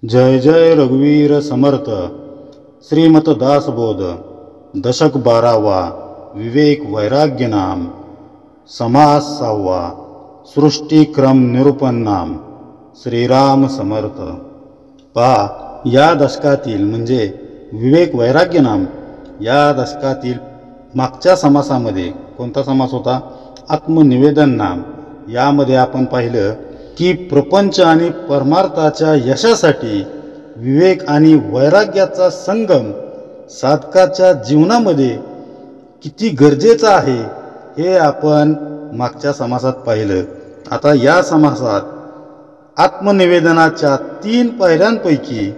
जय जय रघुवीर समर्थ. श्रीमत दासबोध. दशक 12वा. विवेक वैराग्य नाम. समास 6वा. सृष्टिक्रम निरूपण नाम. श्रीराम समर्थ. पहा, या दशकातील म्हणजे विवेक वैराग्य नाम या दशकातील मागच्या समासामध्ये कोणता समास होता? आत्मनिवेदन नाम. यामध्ये आपण पाहिलं की प्रपंच आणि परमार्थाच्या यशासाठी विवेक आणि वैराग्याचा संगम साधकाच्या जीवनामध्ये किती गरजेचा आहे हे आपण मागच्या समासात पाहिलं. आता या समासात आत्मनिवेदनाच्या 3 पायऱ्यांपैकी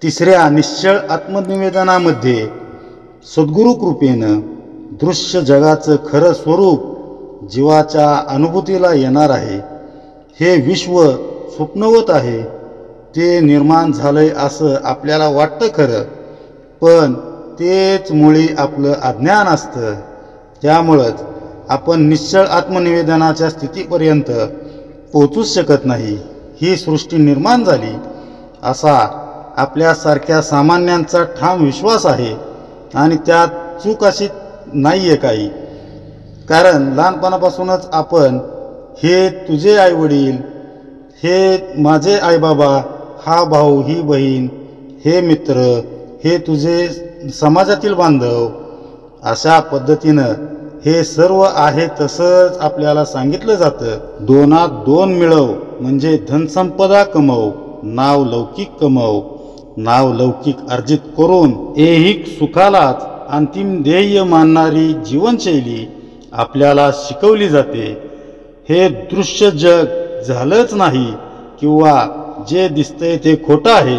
तिसऱ्या निश्चळ आत्मनिवेदनामध्ये सद्गुरु कृपेनं दृश्य जगाचं खरं स्वरूप जीवाच्या अनुभूतीला येणार आहे. हे विश्व स्वप्नवत आहे, ते निर्माण झालंय असं आपल्याला वाटतं खरं, पण तेच मुळी आपलं अज्ञान असतं. त्यामुळंच आपण निश्चळ आत्मनिवेदनाच्या स्थितीपर्यंत पोहोचूच शकत नाही. ही सृष्टी निर्माण झाली असा आपल्यासारख्या सामान्यांचा ठाम विश्वास आहे आणि त्यात चूक अशी नाही आहे काही. कारण लहानपणापासूनच आपण हे तुझे आईवडील, हे माझे आईबाबा, हा भाऊ, ही बहीण, हे मित्र, हे तुझे समाजातील बांधव, अशा पद्धतीनं हे सर्व आहे तसंच आपल्याला सांगितलं जातं. 2त 2 मिळव म्हणजे धनसंपदा कमव, नाव लौकिक कमव. नाव लौकिक अर्जित करून ऐहिक सुखालाच अंतिम ध्येय मानणारी जीवनशैली आपल्याला शिकवली जाते. हे दृश्य जग झालंच नाही किंवा जे दिसतंय ते खोटं आहे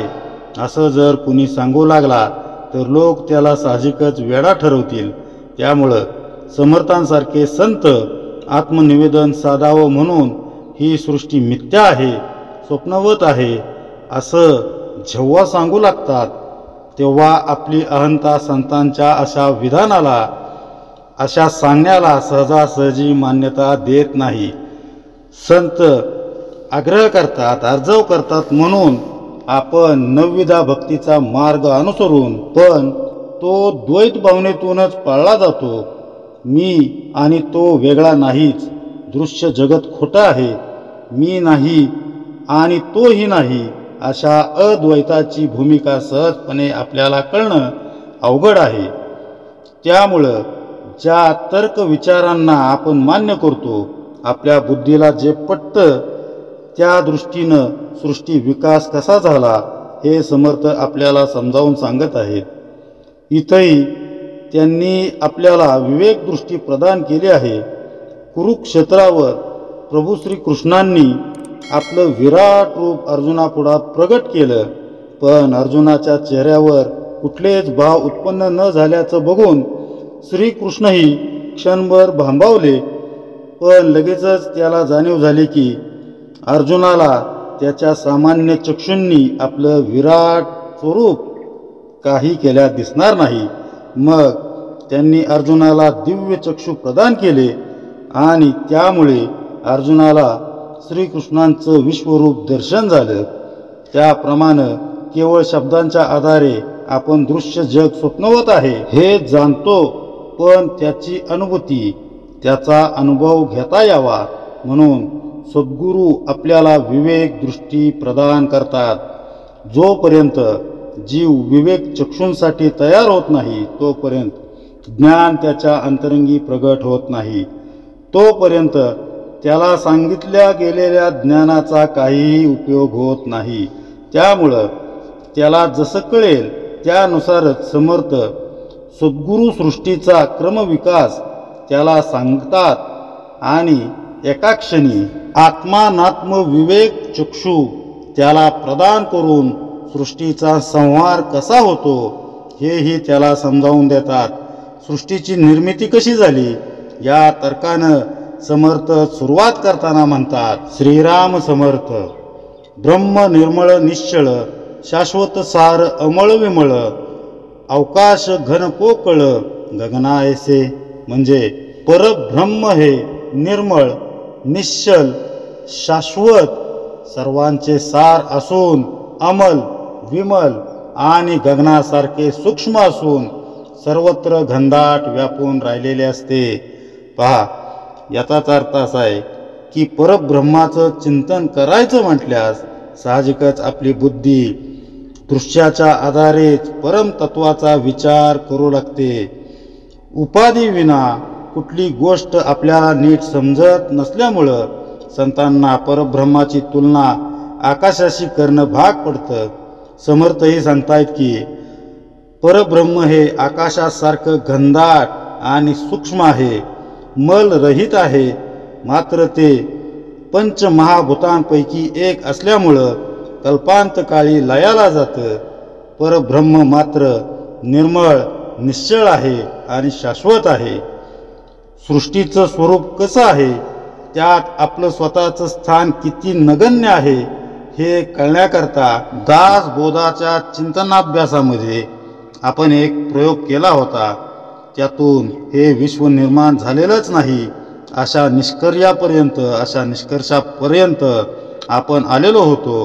असं जर कुणी सांगू लागला तर लोक त्याला साहजिकच वेडा ठरवतील. त्यामुळं समर्थांसारखे संत आत्मनिवेदन साधावं म्हणून ही सृष्टी मिथ्या आहे, स्वप्नवत आहे असं जेव्हा सांगू लागतात तेव्हा आपली अहंता संतांच्या अशा विधानाला, अशा सांगण्याला सहजासहजी मान्यता देत नाही. संत आग्रह करतात, अर्जव करतात म्हणून आपण नवविधा भक्तीचा मार्ग अनुसरून पण तो द्वैत भावनेतूनच पाळला जातो. मी आणि तो वेगळा नाहीच. दृश्य जगत खोटं आहे. मी नाही आणि तोही नाही अशा अद्वैताची भूमिका सहजपणे आपल्याला कळणं अवघड आहे. त्यामुळं ज्या तर्क विचारांना आपण मान्य करतो, आपल्या बुद्धीला जे पटतं त्या दृष्टीनं सृष्टी विकास कसा झाला हे समर्थ आपल्याला समजावून सांगत आहेत. इथंही त्यांनी आपल्याला विवेक दृष्टी प्रदान केली आहे. कुरुक्षेत्रावर प्रभू श्रीकृष्णांनी आपलं विराट रूप अर्जुनापुढे प्रगट केलं, पण अर्जुनाच्या चेहऱ्यावर कुठलेच भाव उत्पन्न न झाल्याचं बघून श्रीकृष्णही क्षणभर भांबावले. पण लगेचच त्याला जाणीव झाली की अर्जुनाला त्याच्या सामान्य चक्षूंनी आपलं विराट स्वरूप काही केल्या दिसणार नाही. मग त्यांनी अर्जुनाला दिव्य चक्षु प्रदान केले आणि त्यामुळे अर्जुनाला श्रीकृष्णांचं विश्वरूप दर्शन झालं. त्याप्रमाणे केवळ शब्दांच्या आधारे आपण दृश्य जग स्वप्नवत आहे हे जाणतो, पण त्याची अनुभूती, त्याचा अनुभव घेता यावा म्हणून सद्गुरू आपल्याला विवेक दृष्टी प्रदान करतात. जोपर्यंत जीव विवेक चक्षूंसाठी तयार होत नाही तोपर्यंत ज्ञान त्याच्या अंतरंगी प्रगट होत नाही. तोपर्यंत त्याला सांगितल्या गेलेल्या ज्ञानाचा काहीही उपयोग होत नाही. त्यामुळं त्याला जसं कळेल त्यानुसारच समर्थ सद्गुरू सृष्टीचा क्रमविकास त्याला सांगतात आणि एका क्षणी आत्मानात्म विवेक चक्षु त्याला प्रदान करून सृष्टीचा संहार कसा होतो हेही त्याला समजावून देतात. सृष्टीची निर्मिती कशी झाली या तर्कानं समर्थ सुरुवात करताना म्हणतात, श्रीराम समर्थ. ब्रह्म निर्मळ निश्चळ, शाश्वत सार अमळ विमळ, अवकाश घन पोकळ गगनायसे. म्हणजे परब्रह्म हे निर्मळ, निश्चल, शाश्वत, सर्वांचे सार असून अमल, विमल आणि गगनासारखे सूक्ष्म असून सर्वत्र घनदाट व्यापून राहिलेले असते. पहा, याचाच अर्थ असा आहे की परब्रह्माचं चिंतन करायचं म्हटल्यास साहजिकच आपली बुद्धी दृश्याच्या आधारेच परमतत्वाचा विचार करू लागते. उपाधी विना कुठली गोष्ट आपल्याला नीट समजत नसल्यामुळं संतांना परब्रह्माची तुलना आकाशाशी करणं भाग पडतं. समर्थही सांगतायत की परब्रह्म हे आकाशासारखं घनदाट आणि सूक्ष्म आहे, मलरहित आहे. मात्र ते पंचमहाभूतांपैकी एक असल्यामुळं कल्पांतकाळी लयाला जातं. परब्रह्म मात्र निर्मळ, निश्चळ आहे आणि शाश्वत आहे. सृष्टीचं स्वरूप कसं आहे, त्यात आपलं स्वतःचं स्थान किती नगण्य आहे हे कळण्याकरता दासबोधाच्या चिंतनाभ्यासामध्ये आपण एक प्रयोग केला होता. त्यातून हे विश्व निर्माण झालेलंच नाही अशा निष्कर्षापर्यंत आपण आलेलो होतो.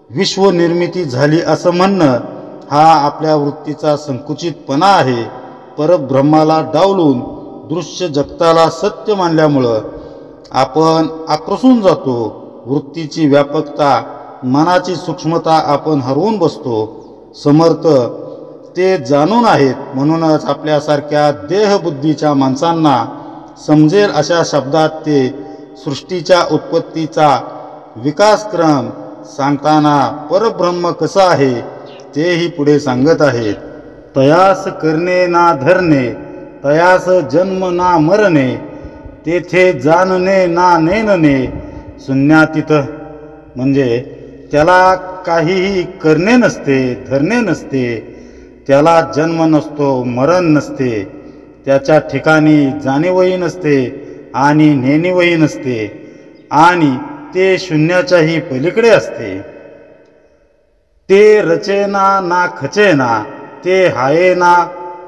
विश्वनिर्मिती झाली असं म्हणणं हा आपल्या वृत्तीचा संकुचितपणा आहे. परब्रह्माला डावलून दृश्य जगताला सत्य मानल्यामुळं आपण आक्रसून जातो. वृत्तीची व्यापकता, मनाची सूक्ष्मता आपण हरवून बसतो. समर्थ ते जाणून आहेत, म्हणूनच आपल्यासारख्या देहबुद्धीच्या माणसांना समजेल अशा शब्दात ते सृष्टीच्या उत्पत्तीचा विकासक्रम सांगताना परब्रह्म कसं आहे तेही पुढे सांगत आहेत. तयास करणे ना धरणे, तयास जन्म ना मरणे, तेथे जाणणे ना नेणणे, शून्यातीत. म्हणजे त्याला काहीही करणे नसते, धरणे नसते, त्याला जन्म नसतो, मरण नसते, त्याच्या ठिकाणी जाणीवही नसते आणि नेणीवही नसते आणि ते शून्याच्याही पलीकडे असते. ते रचेना ना खचेना, ते हायेना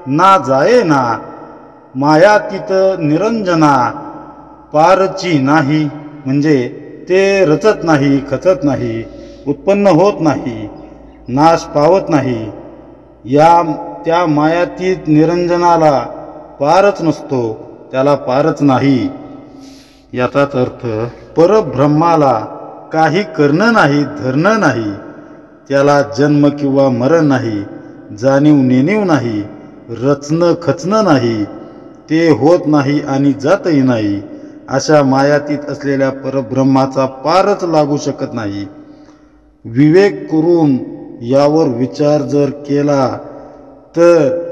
ना जायेना, मायातीत निरंजना, पारची नाही. म्हणजे ते रचत नाही, खचत नाही, उत्पन्न होत नाही, नाश पावत नाही. त्या मायातीत निरंजनाला पारच नसतो, त्याला पारच नाही. याचाच अर्थ परब्रह्माला काही करणं नाही, धरणं नाही, त्याला जन्म किंवा मरण नाही, जाणीव नेणीव नाही, रचणं खचणं नाही, ते होत नाही आणि जातही नाही. अशा मायातीत असलेल्या परब्रह्माचा पारच लागू शकत नाही. विवेक करून यावर विचार जर केला तर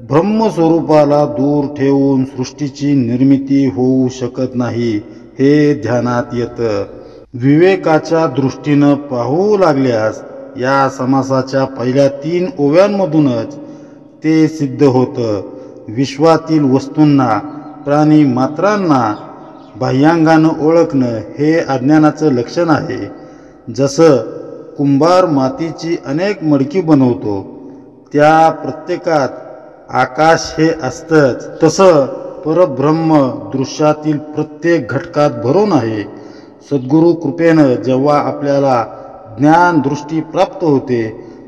ब्रह्मस्वरूपाला दूर ठेवून सृष्टीची निर्मिती होऊ शकत नाही हे ध्यानात येतं. विवेकाच्या दृष्टीनं पाहू लागल्यास या समासाच्या पहिल्या 3 ओव्यांमधूनच ते सिद्ध होतं. विश्वातील वस्तूंना, प्राणी मात्रांना बाह्यांगानं ओळखणं हे अज्ञानाचं लक्षण आहे. जसं कुंभार मातीची अनेक मडकी बनवतो, त्या प्रत्येकात आकाश हे असतंच, तसं परब्रह्म दृश्यातील प्रत्येक घटकात भरून आहे. सद्गुरु कृपेनं जेव्हा आपल्याला ज्ञान दृष्टी प्राप्त होते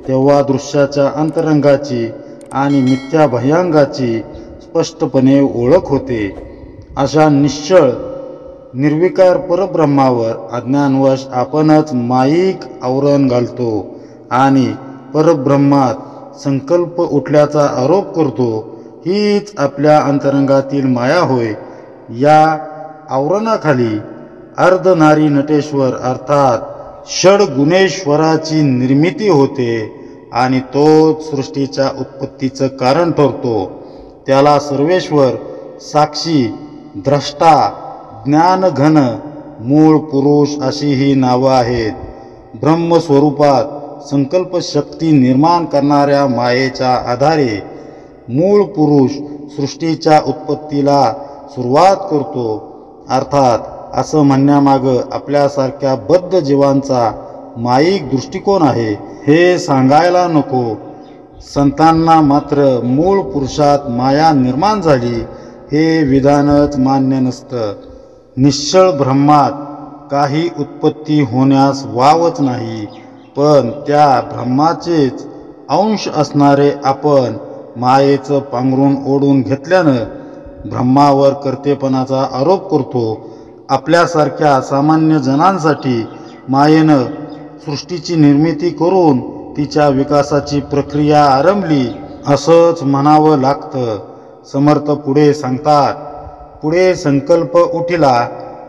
तेव्हा दृश्याच्या अंतरंगाची आणि मिथ्या बाह्यांगाची स्पष्टपणे ओळख होते. अशा निश्चळ निर्विकार परब्रह्मावर अज्ञानवश आपणच माईक आवरण घालतो आणि परब्रह्मात संकल्प उठल्याचा आरोप करतो. हीच आपल्या अंतरंगातील माया होय. या आवरणाखाली अर्धनारी नटेश्वर अर्थात षडगुणेश्वराची निर्मिती होते आणि तोच सृष्टीच्या उत्पत्तीचं कारण ठरतो. त्याला सर्वेश्वर, साक्षी, द्रष्टा, ज्ञानघन, मूळ पुरुष अशी ही नावं आहेत. ब्रह्मस्वरूपात संकल्पशक्ती निर्माण करणाऱ्या मायेच्या आधारे मूळ पुरुष सृष्टीच्या उत्पत्तीला सुरुवात करतो. अर्थात असं म्हणण्यामागं आपल्यासारख्या बद्ध जीवांचा माईक दृष्टिकोन आहे हे सांगायला नको. संतांना मात्र मूळ पुरुषात माया निर्माण झाली हे विधानच मान्य नसतं. निश्चळ ब्रह्मात काही उत्पत्ती होण्यास वावच नाही. पण त्या ब्रह्माचेच अंश असणारे आपण मायेचं पांघरून ओढून घेतल्यानं ब्रह्मावर कर्तेपणाचा आरोप करतो. आपल्यासारख्या सामान्य जनांसाठी मायेनं सृष्टीची निर्मिती करून तिच्या विकासाची प्रक्रिया आरंभली असंच म्हणावं लागतं. समर्थ पुढे सांगतात, पुढे संकल्प उठिला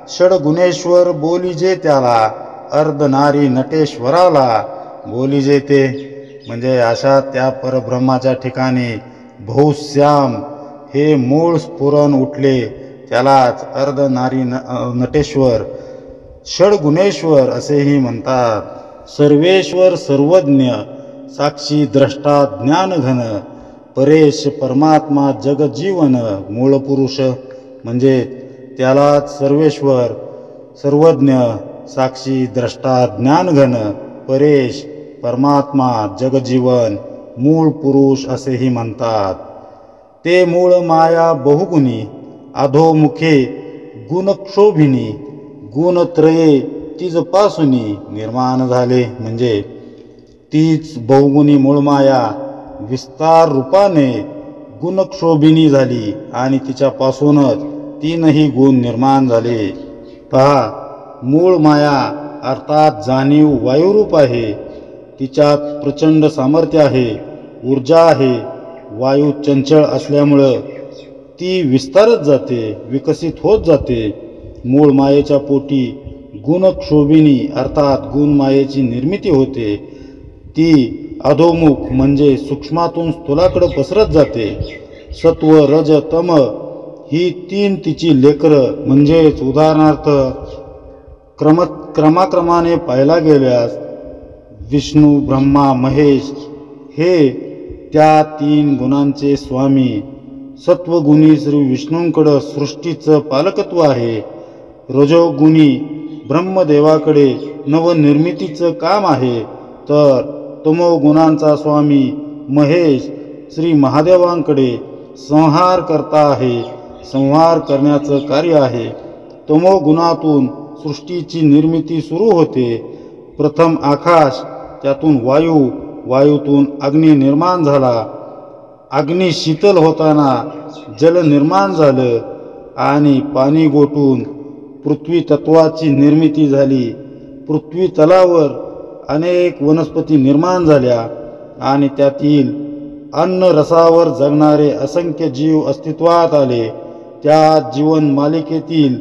षडगुणेश्वर बोलिजे त्याला, अर्धनारी नटेश्वराला बोलिजे ते. म्हणजे अशा त्या परब्रह्माच्या ठिकाणी बहुश्याम हे मूळ स्फुरण उठले, त्यालाच अर्धनारी नटेश्वर षडगुणेश्वर असेही म्हणतात. सर्वेश्वर सर्वज्ञ साक्षी द्रष्टा ज्ञानघन, परेश परमात्मा जगजीवन मूळ पुरुष. म्हणजे त्यालाच सर्वेश्वर सर्वज्ञ साक्षी द्रष्टा ज्ञानघन परेश परमात्मा जगजीवन मूळ पुरुष असेही म्हणतात. ते मूळ माया बहुगुणी अधोमुखे गुणक्षोभिनी, गुणत्रये तिजपासुनी निर्माण झाले. म्हणजे तीच बहुगुणी मूळ माया विस्तार रूपाने गुणक्षोभिनी झाली आणि तिच्यापासूनच तीनही गुण निर्माण झाले. पहा, मूळ माया अर्थात जाणीव वायुरूप आहे. तिच्यात प्रचंड सामर्थ्य आहे, ऊर्जा आहे. वायू चंचल असल्यामुळं ती विस्तारत जाते, विकसित होत जाते. मूळ मायेच्या पोटी गुणक्षोभिनी अर्थात गुणमायेची निर्मिती होते. ती अधोमुख म्हणजे सूक्ष्मातून स्थूलाकडे पसरत जाते. सत्व रज तम ही तीन तिची लेकरं. म्हणजेच उदाहरणार्थ क्रमाक्रमाने पाहायला गेल्यास विष्णू ब्रह्मा महेश हे त्या तीन गुणांचे स्वामी. सत्वगुणी श्री विष्णूंकडं सृष्टीचं पालकत्व आहे. रजोगुणी ब्रह्मदेवाकडे नवनिर्मितीचं काम आहे. तर तमोगुणांचा स्वामी महेश श्री महादेवांकडे संहार करता आहे, संहार करण्याचं कार्य आहे. तमोगुणातून सृष्टीची निर्मिती सुरू होते. प्रथम आकाश, त्यातून वायू, वायूतून अग्नी निर्माण झाला. अग्नी शीतल होताना जल निर्माण झालं आणि पाणी गोठून पृथ्वी तत्वाची निर्मिती झाली. पृथ्वी तलावर अनेक वनस्पती निर्माण झाल्या आणि त्यातील अन्न रसावर जगणारे असंख्य जीव अस्तित्वात आले. त्या जीवन मालिकेतील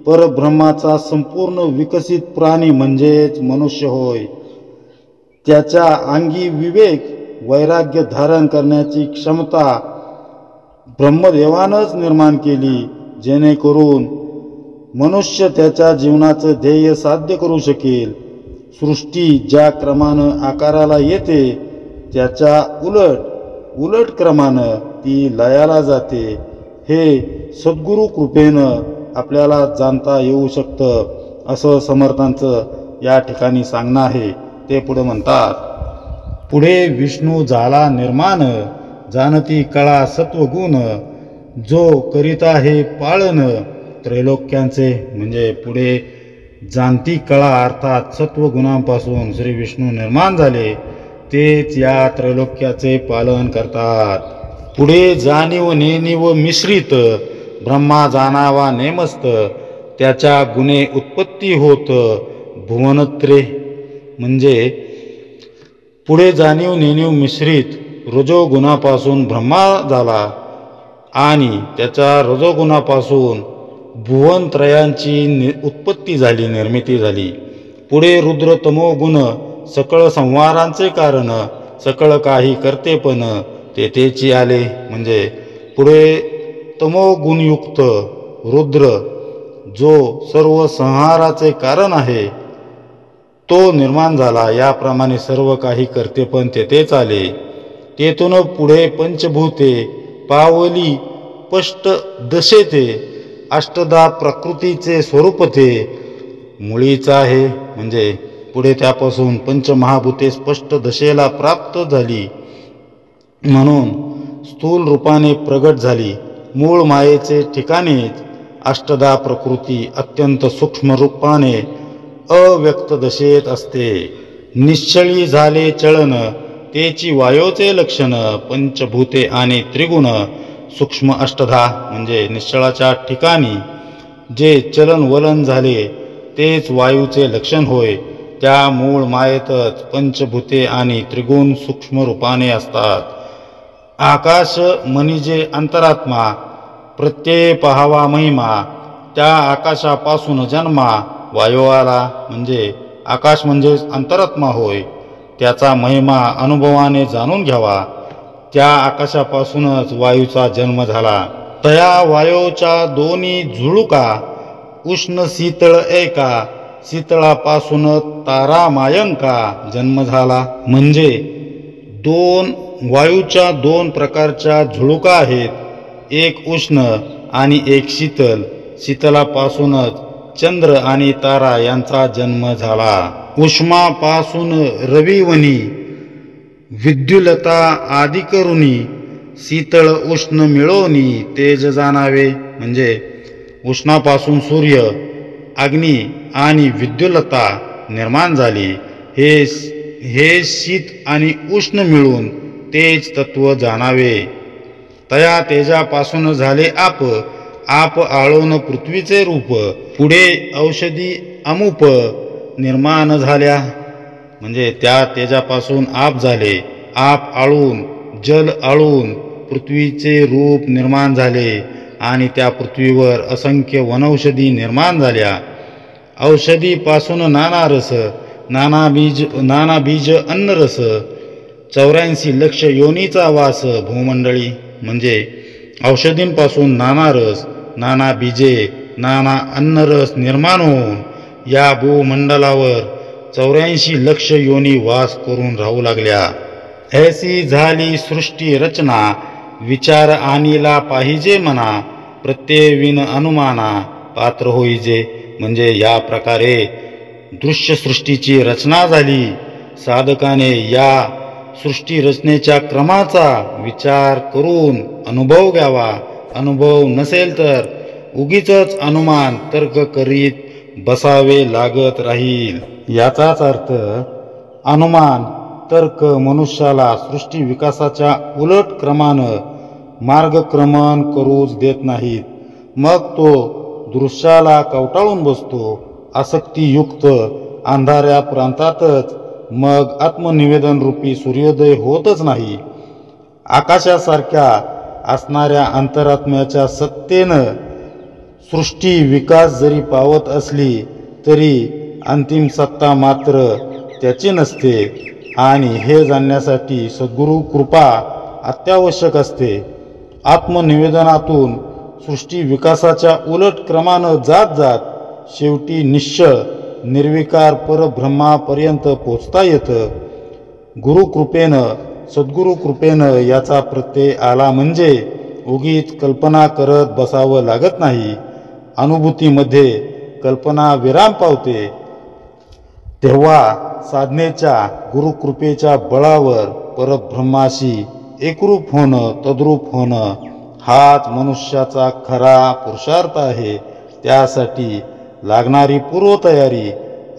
परब्रह्माचा संपूर्ण विकसित प्राणी म्हणजेच मनुष्य होय. त्याच्या अंगी विवेक वैराग्य धारण करण्याची क्षमता ब्रह्मदेवानंच निर्माण केली, जेणेकरून मनुष्य त्याच्या जीवनाचं ध्येय साध्य करू शकेल. सृष्टी ज्या क्रमानं आकाराला येते त्याच्या उलट क्रमानं ती लयाला जाते. हे सद्गुरु कृपेनं आपल्याला जाणता येऊ शकतं, असं समर्थांचं या ठिकाणी सांगणं आहे. ते पुढे म्हणतात, पुढे विष्णू झाला निर्माण, जाणती कळा सत्वगुण, जो करिता हे पाळन त्रैलोक्यांचे. म्हणजे पुढे जाणती कळा अर्थात सत्वगुणांपासून श्री विष्णू निर्माण झाले, तेच या त्रैलोक्याचे पालन करतात. पुढे जाणीव नेणीव मिश्रित, ब्रह्मा जाणावा नेमस्त, त्याच्या गुणे उत्पत्ती होत भुवनत्रे. म्हणजे पुढे जाणीव नेणीव मिश्रित रजोगुणापासून ब्रह्मा झाला आणि त्याच्या रजोगुणापासून भुवनत्रयांची उत्पत्ती झाली, निर्मिती झाली. पुढे रुद्र तमोगुण सकळ संहारांचे कारण, सकळ काही करतेपण तेथेची आले. म्हणजे पुढे तमोगुणयुक्त रुद्र जो सर्व संहाराचे कारण आहे तो निर्माण झाला. याप्रमाणे सर्व काही करतेपण तेथेच आले. तेथून पुढे पंचभूते पावली स्पष्ट दशेते, अष्टदा प्रकृतीचे स्वरूप ते मुळीच आहे. म्हणजे पुढे त्यापासून पंचमहाभूते स्पष्ट दशेला प्राप्त झाली म्हणून स्थूल रूपाने प्रगट झाली. मूळ मायेचे ठिकाणीच अष्टदा प्रकृती अत्यंत सूक्ष्म रूपाने अव्यक्त दशेत असते. निश्चळी झाले चळन तेची वायोचे लक्षण पंचभूते आणि त्रिगुण सूक्ष्म अष्टधा म्हणजे निश्चळाच्या ठिकाणी जे चलन वलन झाले तेच वायूचे लक्षण होय. त्या मूळ मायेतच पंचभूते आणि त्रिगुण सूक्ष्म रूपाने असतात. आकाश म्हणजे अंतरात्मा, प्रत्यय पहावा महिमा, त्या आकाशापासून जन्मा वायू आला म्हणजे आकाश म्हणजे अंतरात्मा होय. त्याचा महिमा अनुभवाने जाणून घ्यावा. त्या आकाशापासूनच वायूचा जन्म झाला. तया वायूच्या दोन्ही झुळुका उष्ण शीतळ एका, शीतळापासून तारा मायंका जन्म झाला. म्हणजे वायूच्या दोन प्रकारच्या झुळुका आहेत, एक उष्ण आणि एक शीतल. शीतलापासूनच चंद्र आणि तारा यांचा जन्म झाला. उष्मापासून रविवनी विद्युलता आदी करुणी, शीतळ उष्ण मिळवणी तेज जाणावे. म्हणजे उष्णापासून सूर्य, अग्नी आणि विद्युलता निर्माण झाली. हे शीत आणि उष्ण मिळून तेज तत्व जाणावे. तया तेजापासून झाले आप, आप आळून पृथ्वीचे रूप. पुढे औषधी अमुप निर्माण झाल्या. म्हणजे त्या तेजापासून आप झाले. आप आळून जल आळून पृथ्वीचे रूप निर्माण झाले आणि त्या पृथ्वीवर असंख्य वनौषधी निर्माण झाल्या. औषधीपासून नाना रस, नाना बीज अन्नरस, 84 लक्ष योनीचा वास भूमंडळी. म्हणजे औषधींपासून नाना रस, नाना बीजे, नाना अन्नरस निर्माण होऊन या भूमंडलावर 84 लक्ष योनी वास करून राहू लागल्या. ऐसी झाली सृष्टी रचना, विचार आणिला पाहिजे मना, प्रत्यय विन अनुमाना पात्र होईजे. म्हणजे या प्रकारे दृश्य सृष्टीची रचना झाली. साधकाने या सृष्टी रचनेच्या क्रमाचा विचार करून अनुभव घ्यावा. अनुभव नसेल तर उगीचच अनुमान तर्क करीत बसावे लागत राहील. याचाच अर्थ अनुमान तर्क मनुष्याला सृष्टी विकासाच्या उलट क्रमानं मार्गक्रमण करूच देत नाहीत. मग तो दृश्याला कवटाळून बसतो. आसक्तीयुक्त अंधाऱ्या प्रांतातच मग आत्मनिवेदन रूपी सूर्योदय होतच नाही. आकाशासारख्या असणाऱ्या अंतरात्म्याच्या सत्तेनं सृष्टी विकास जरी पावत असली तरी अंतिम सत्ता मात्र त्याची नसते आणि हे जाणण्यासाठी सद्गुरू कृपा अत्यावश्यक असते. आत्मनिवेदनातून सृष्टी विकासाच्या उलट क्रमानं जात जात शेवटी निश्चळ निर्विकार परब्रह्मापर्यंत पोचता येतं. गुरुकृपेनं सद्गुरुकृपेनं याचा प्रत्यय आला म्हणजे उगीच कल्पना करत बसावं लागत नाही. अनुभूतीमध्ये कल्पना विराम पावते. तेव्हा साधनेच्या गुरुकृपेच्या बळावर परब्रह्माशी एकरूप होणं, तद्रूप होणं हाच मनुष्याचा खरा पुरुषार्थ आहे. त्यासाठी लागणारी पूर्वतयारी,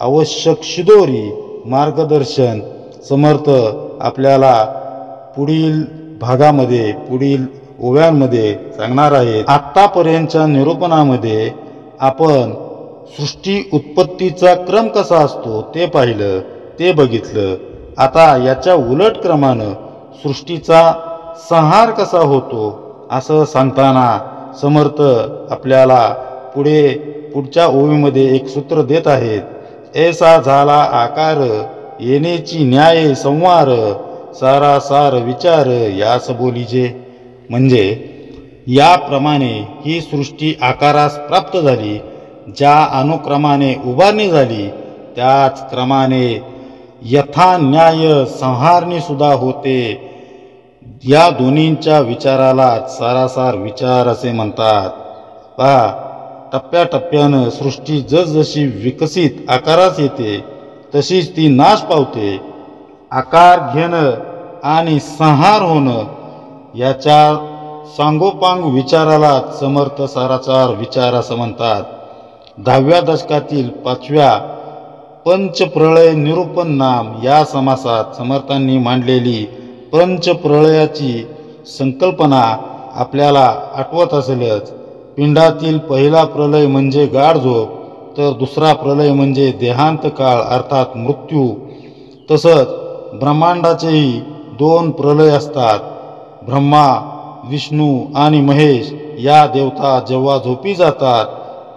आवश्यक शिदोरी, मार्गदर्शन समर्थ आपल्याला पुढील भागामध्ये, पुढील ओव्यांमध्ये सांगणार आहेत. आत्तापर्यंतच्या निरूपणामध्ये आपण सृष्टी उत्पत्तीचा क्रम कसा असतो ते पाहिलं, ते बघितलं. आता याच्या उलट क्रमानं सृष्टीचा संहार कसा होतो असं सांगताना समर्थ आपल्याला पुढच्या ओवीमध्ये एक सूत्र देत आहेत. ऐसा झाला आकार येण्याची न्याय संवार, सारासार विचार यास बोलीजे. म्हणजे याप्रमाणे ही सृष्टी आकारास प्राप्त झाली. ज्या अनुक्रमाने उभारणी झाली त्याच क्रमाने यथा न्याय संहारणी सुद्धा होते. या दोन्हींच्या विचाराला सारासार विचार असे म्हणतात. पहा, टप्प्याटप्प्यानं सृष्टी जसजशी विकसित आकारास येते तशीच ती नाश पावते. आकार घेणं आणि संहार होणं याच्या सांगोपांग विचाराला समर्थ सारासार विचार असं म्हणतात. 10व्या दशकातील 5व्या पंचप्रळय निरूपण नाम या समासात समर्थांनी मांडलेली पंचप्रळयाची संकल्पना आपल्याला आठवत असेलच. पिंडातील पहिला प्रलय म्हणजे गाढ झोप, तर दुसरा प्रलय म्हणजे देहांत काळ अर्थात मृत्यू. तसंच ब्रह्मांडाचेही 2 प्रलय असतात. ब्रह्मा, विष्णू आणि महेश या देवता जेव्हा झोपी जातात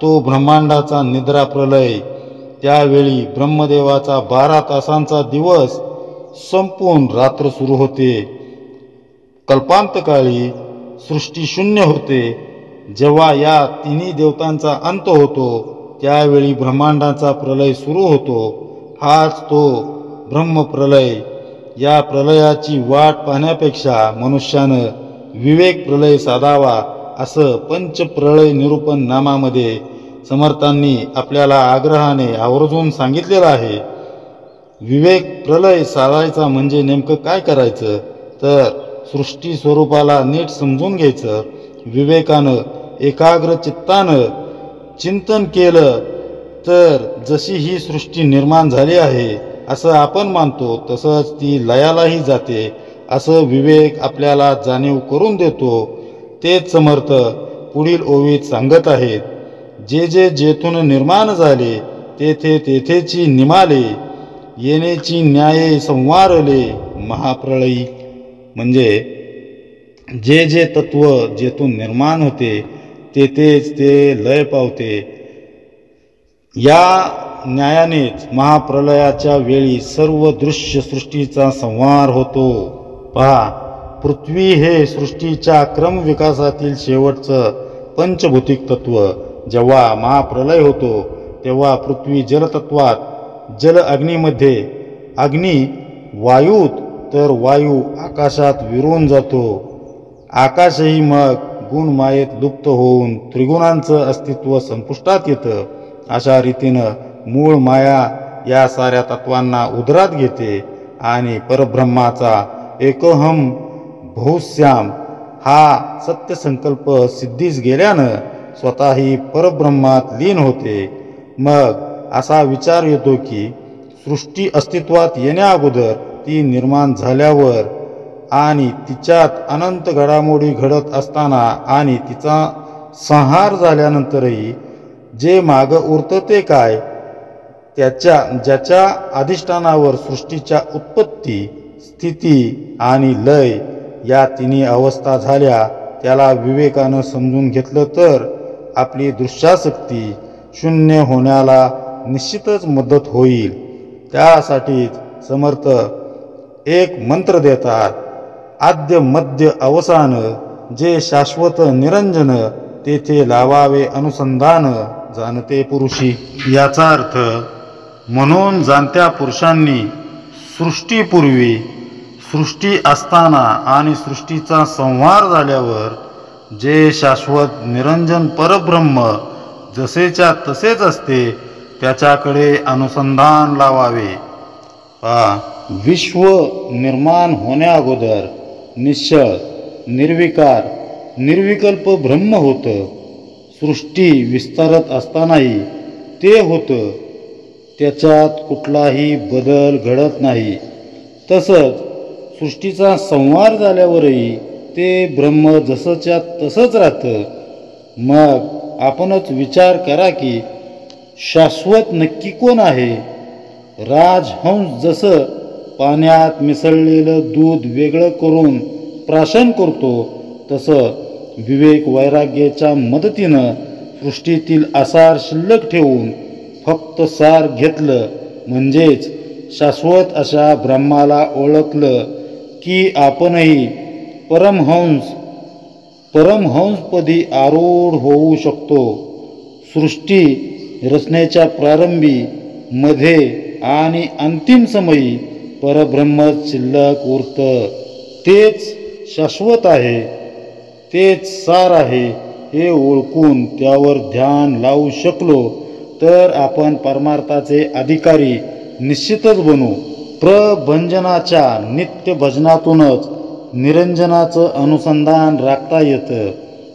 तो ब्रह्मांडाचा निद्रा प्रलय. त्यावेळी ब्रह्मदेवाचा 12 तासांचा दिवस संपून रात्र सुरू होते. कल्पांतकाळी सृष्टी शून्य होते. जेव्हा या तिन्ही देवतांचा अंत होतो त्यावेळी ब्रह्मांडाचा प्रलय सुरू होतो. हाच तो ब्रह्मप्रलय. या प्रलयाची वाट पाहण्यापेक्षा मनुष्यानं विवेक प्रलय साधावा असं पंचप्रळय निरूपण नामामध्ये समर्थांनी आपल्याला आग्रहाने आवर्जून सांगितलेलं आहे. विवेक प्रलय साधायचा म्हणजे नेमकं काय करायचं, तर सृष्टी स्वरूपाला नीट समजून घ्यायचं. विवेकानं एकाग्र चित्तानं चिंतन केलं तर जशी ही सृष्टी निर्माण झाली आहे असं आपण मानतो तसंच ती लयालाही जाते असं विवेक आपल्याला जाणीव करून देतो. तेच समर्थ पुढील ओवीत सांगत आहेत. जे जे जेथून निर्माण झाले तेथे तेथेची निमाले, येणेची न्याये संवारले महाप्रळयी. म्हणजे जे जे तत्व जेथून निर्माण होते तेथेच ते लय पावते. या न्यायानेच महाप्रलयाच्या वेळी सर्व दृश्य सृष्टीचा संहार होतो. पहा, पृथ्वी हे सृष्टीच्या क्रमविकासातील शेवटचं पंचभौतिक तत्व. जेव्हा महाप्रलय होतो तेव्हा पृथ्वी जलतत्वात, जल अग्नीमध्ये, अग्नी वायूत, तर वायू आकाशात विरून जातो. आकाशही मग गुणमायेत लुप्त होऊन त्रिगुणांचं अस्तित्व संपुष्टात येतं. अशा रीतीनं मूळ माया या साऱ्या तत्वांना उदरात घेते आणि परब्रह्माचा एकोहम बहुश्याम हा सत्यसंकल्प सिद्धीस गेल्यानं स्वतःही परब्रह्मात लीन होते. मग असा विचार येतो की सृष्टी अस्तित्वात येण्या अगोदर, ती निर्माण झाल्यावर आणि तिच्यात अनंत घडामोडी घडत असताना आणि तिचा संहार झाल्यानंतरही जे मागं उरतं ते काय, ज्याच्या अधिष्ठानावर सृष्टीच्या उत्पत्ती, स्थिती आणि लय या तिन्ही अवस्था झाल्या त्याला विवेकानं समजून घेतलं तर आपली दृश्यासक्ती शून्य होण्याला निश्चितच मदत होईल. त्यासाठीच समर्थ एक मंत्र देतात. आद्य मध्य अवसान, जे शाश्वत निरंजन, तेथे लावावे अनुसंधान, जाणते पुरुषी. याचा अर्थ, म्हणून जाणत्या पुरुषांनी सृष्टीपूर्वी, सृष्टी असताना आणि सृष्टीचा संहार झाल्यावर जे शाश्वत निरंजन परब्रह्म जसेच्या तसेच असते त्याच्याकडे अनुसंधान लावावे. विश्व निर्माण होण्या अगोदर निश्चळ, निर्विकार, निर्विकल्प ब्रह्म होतं. सृष्टी विस्तारत असतानाही ते होतं. त्याच्यात कुठलाही बदल घडत नाही. तसंच सृष्टीचा संहार झाल्यावरही ते ब्रह्म जसंच्या तसंच राहतं. मग आपणच विचार करा की शाश्वत नक्की कोण आहे. राजहंस जसं पाण्यात मिसळलेलं दूध वेगळं करून प्राशन करतो तसं विवेक वैराग्याच्या मदतीनं सृष्टीतील आसार शिल्लक ठेवून फक्त सार घेतलं म्हणजेच शाश्वत अशा ब्रह्माला ओळखलं की आपणही परमहंसपदी आरूढ होऊ शकतो. सृष्टी रचनेच्या प्रारंभी, मध्ये आणि अंतिम समयी परब्रह्मच शिल्लक उरतं. तेच शाश्वत आहे, तेच सार आहे हे ओळखून त्यावर ध्यान लावू शकलो तर आपण परमार्थाचे अधिकारी निश्चितच बनू. प्रभंजनाच्या नित्य भजनातूनच निरंजनाचं अनुसंधान राखता येतं.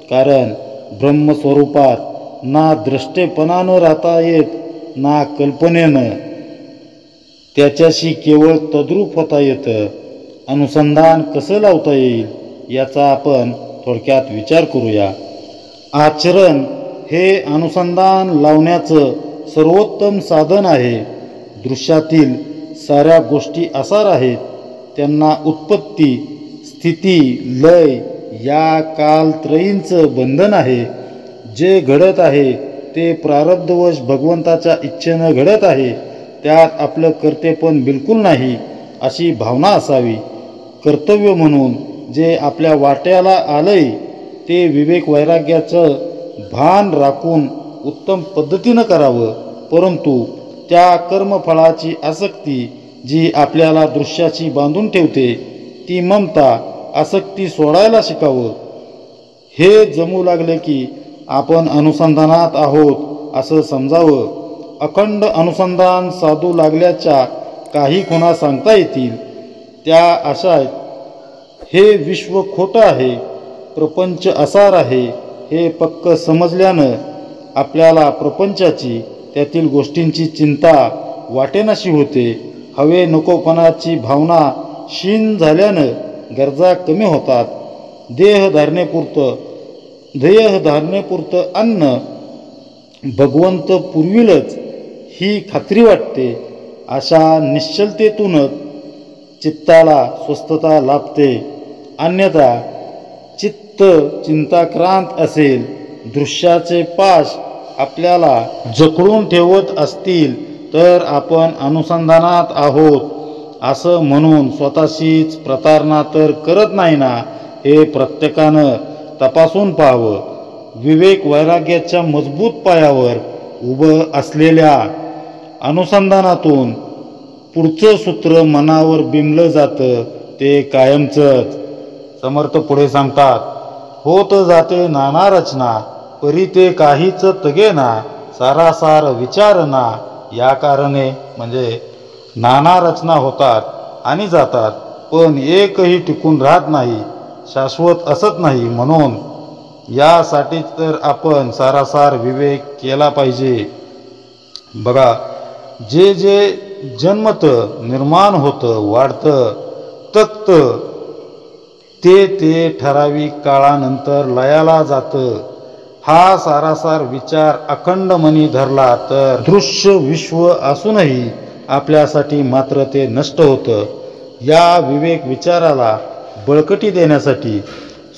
कारण ब्रह्मस्वरूपात ना द्रष्टेपणानं राहता येत ना कल्पनेनं. त्याच्याशी केवळ तद्रूप होता येतं. अनुसंधान कसं लावता येईल याचा आपण थोडक्यात विचार करूया. आचरण हे अनुसंधान लावण्याचं सर्वोत्तम साधन आहे. दृश्यातील साऱ्या गोष्टी आसार आहेत. त्यांना उत्पत्ती, स्थिती, लय या कालत्रयींचं बंधन आहे. जे घडत आहे ते प्रारब्धवश भगवंताच्या इच्छेनं घडत आहे. त्यात आपलं कर्तेपण बिलकुल नाही अशी भावना असावी. कर्तव्य म्हणून जे आपल्या वाट्याला आलंय ते विवेक वैराग्याचं भान राखून उत्तम पद्धतीनं करावं. परंतु त्या कर्मफळाची आसक्ती जी आपल्याला दृश्याची बांधून ठेवते ती ममता आसक्ती सोडायला शिकावं. हे जमू लागले की आपण अनुसंधानात आहोत असं समजावं. अखंड अनुसंधान साधू लागल्याच्या काही खुणा सांगता येतील. त्या अशा आहेत. हे विश्व खोटं आहे, प्रपंच असार आहे हे पक्क समजल्यानं आपल्याला प्रपंचाची, त्यातील गोष्टींची चिंता वाटेनाशी होते. हवे नकोपणाची भावना क्षीण झाल्यानं गरजा कमी होतात. देहधारणेपुरतं अन्न भगवंत पुरविलच ही खात्री वाटते. अशा निश्चलतेतूनच चित्ताला स्वस्थता लाभते. अन्यथा चित्त चिंताक्रांत असेल, दृश्याचे पाश आपल्याला जखडून ठेवत असतील तर आपण अनुसंधानात आहोत असं म्हणून स्वतःशीच प्रतारणा तर करत नाही ना हे प्रत्येकानं तपासून पाहावं. विवेक वैराग्याच्या मजबूत पायावर उभं असलेल्या अनुसंधानातून पुढचं सूत्र मनावर बिंबलं जातं ते कायमचंच. समर्थ पुढे सांगतात, होत जाते नाना रचना परी ते काहीच तगेना सारासार विचारणा. या कारणे म्हणजे नाना रचना होतात आणि जातात पण एकही टिकून राहत नाही, शाश्वत असत नाही. म्हणून यासाठीच तर आपण सारासार विवेक केला पाहिजे. बघा, जे जे जन्मतं निर्माण होतं, वाढतं, तगतं ते ठराविक काळानंतर लयाला जातं. हा सारासार विचार अखंड मनी धरला तर दृश्य विश्व असूनही आपल्यासाठी मात्र ते नष्ट होतं. या विवेक विचाराला बळकटी देण्यासाठी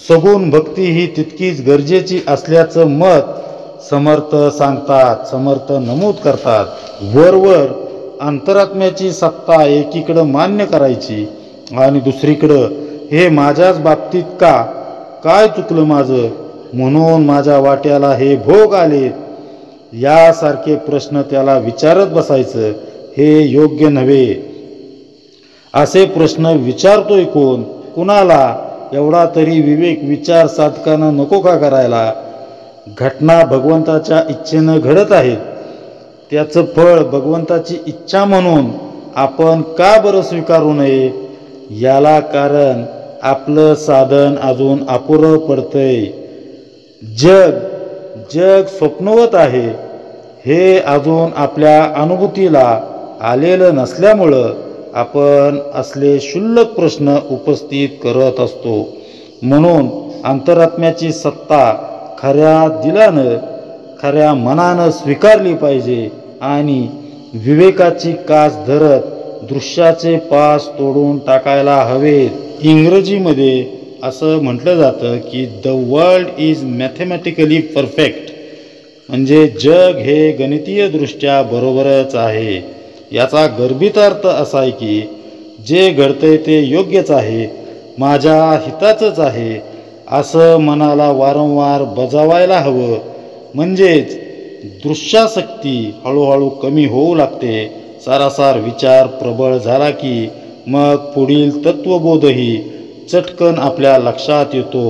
सगुण भक्ती ही तितकीच गरजेची असल्याचं मत समर्थ सांगतात, समर्थ नमूद करतात. वरवर अंतरात्म्याची सत्ता एकीकडं मान्य करायची आणि दुसरीकडं हे माझ्याच बाबतीत काय चुकलं माझं म्हणून माझ्या वाट्याला हे भोग आलेत यासारखे प्रश्न त्याला विचारत बसायचं हे योग्य नव्हे. असे प्रश्न विचारतोय कोण, कुणाला, एवढा तरी विवेक विचार साधकानं नको का करायला. घटना भगवंताच्या इच्छेनं घडत आहेत, त्याचं फळ भगवंताची इच्छा म्हणून आपण का बरं स्वीकारू नये. याला कारण आपलं साधन अजून अपुरं पडतंय. जग स्वप्नवत आहे हे अजून आपल्या अनुभूतीला आलेलं नसल्यामुळं आपण असले क्षुल्लक प्रश्न उपस्थित करत असतो. म्हणून अंतरात्म्याची सत्ता खऱ्या दिलानं, खऱ्या मनानं स्वीकारली पाहिजे आणि विवेकाची कास धरत दृश्याचे पास तोडून टाकायला हवेत. इंग्रजीमध्ये असं म्हटलं जातं की the world is mathematically perfect, म्हणजे जग हे गणितीयदृष्ट्या बरोबरच आहे. याचा गर्भित अर्थ असा आहे की जे घडतंय ते योग्यच आहे, माझ्या हिताचंच आहे असं मनाला वारंवार बजावायला हवं. म्हणजेच दृश्यासक्ती हळूहळू कमी होऊ लागते. सारासार विचार प्रबळ झाला की मग पुढील तत्वबोधही चटकन आपल्या लक्षात येतो.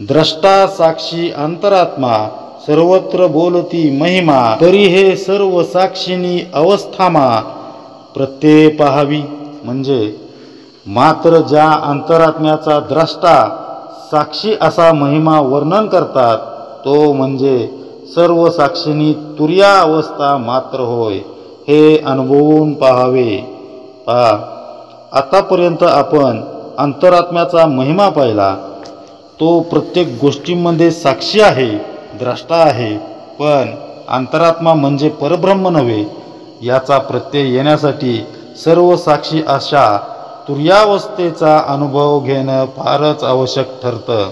द्रष्टा साक्षी अंतरात्मा सर्वत्र बोलती महिमा, तरी हे सर्व साक्षिणी अवस्थामा प्रत्यय पाहावी. म्हणजे मात्र ज्या अंतरात्म्याचा द्रष्टा साक्षी असा महिमा वर्णन करतात तो म्हणजे सर्व साक्षिणी तुर्या अवस्था मात्र होय. हे अनुभवून पाहावे. आतापर्यंत आपण अंतरात्म्याचा महिमा पाहिला. तो प्रत्येक गोष्टीमध्ये साक्षी आहे, द्रष्टा आहे. पण अंतरात्मा म्हणजे परब्रह्म नव्हे, याचा प्रत्यय येण्यासाठी सर्व साक्षी अशा तुर्यावस्थेचा अनुभव घेणं फारच आवश्यक ठरतं.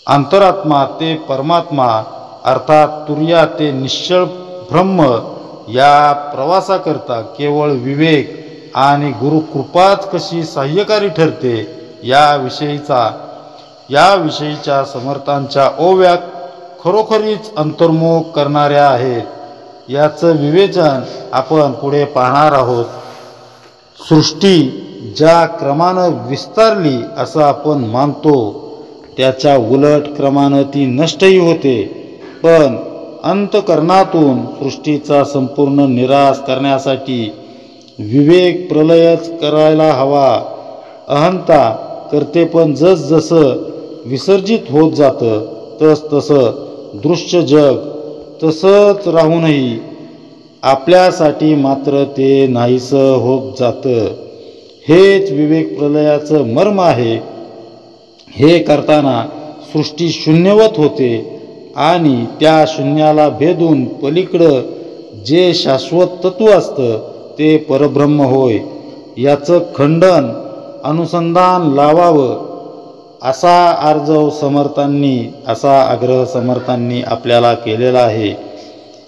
अंतरात्मा ते परमात्मा अर्थात तुर्या ते निश्चळ ब्रह्म या प्रवासाकरता केवळ विवेक आणि गुरुकृपाच कशी सहाय्यकारी ठरते याविषयीच्या समर्थांच्या ओव्या खरोखरीच अंतर्मुख करणाऱ्या आहेत. याचं विवेचन आपण पुढे पाहणार आहोत. सृष्टी ज्या क्रमानं विस्तारली असं आपण मानतो, त्याच्या उलट क्रमानं ती नष्टही होते. पण अंतःकरणातून सृष्टीचा संपूर्ण निराश करण्यासाठी विवेक प्रलयच करायला हवा. अहंता करते, पण जसजसं विसर्जित होत जातं तसतसं दृश्य जग तसंच राहूनही आपल्यासाठी मात्र ते नाहीसं होत जातं. हेच विवेक प्रलयाचं मर्म आहे. हे करताना सृष्टी शून्यवत होते आणि त्या शून्याला भेदून पलीकडं जे शाश्वत तत्व असतं ते परब्रह्म होय. याचं खंडन अनुसंधान लावावं असा आग्रह समर्थांनी आपल्याला केलेला आहे.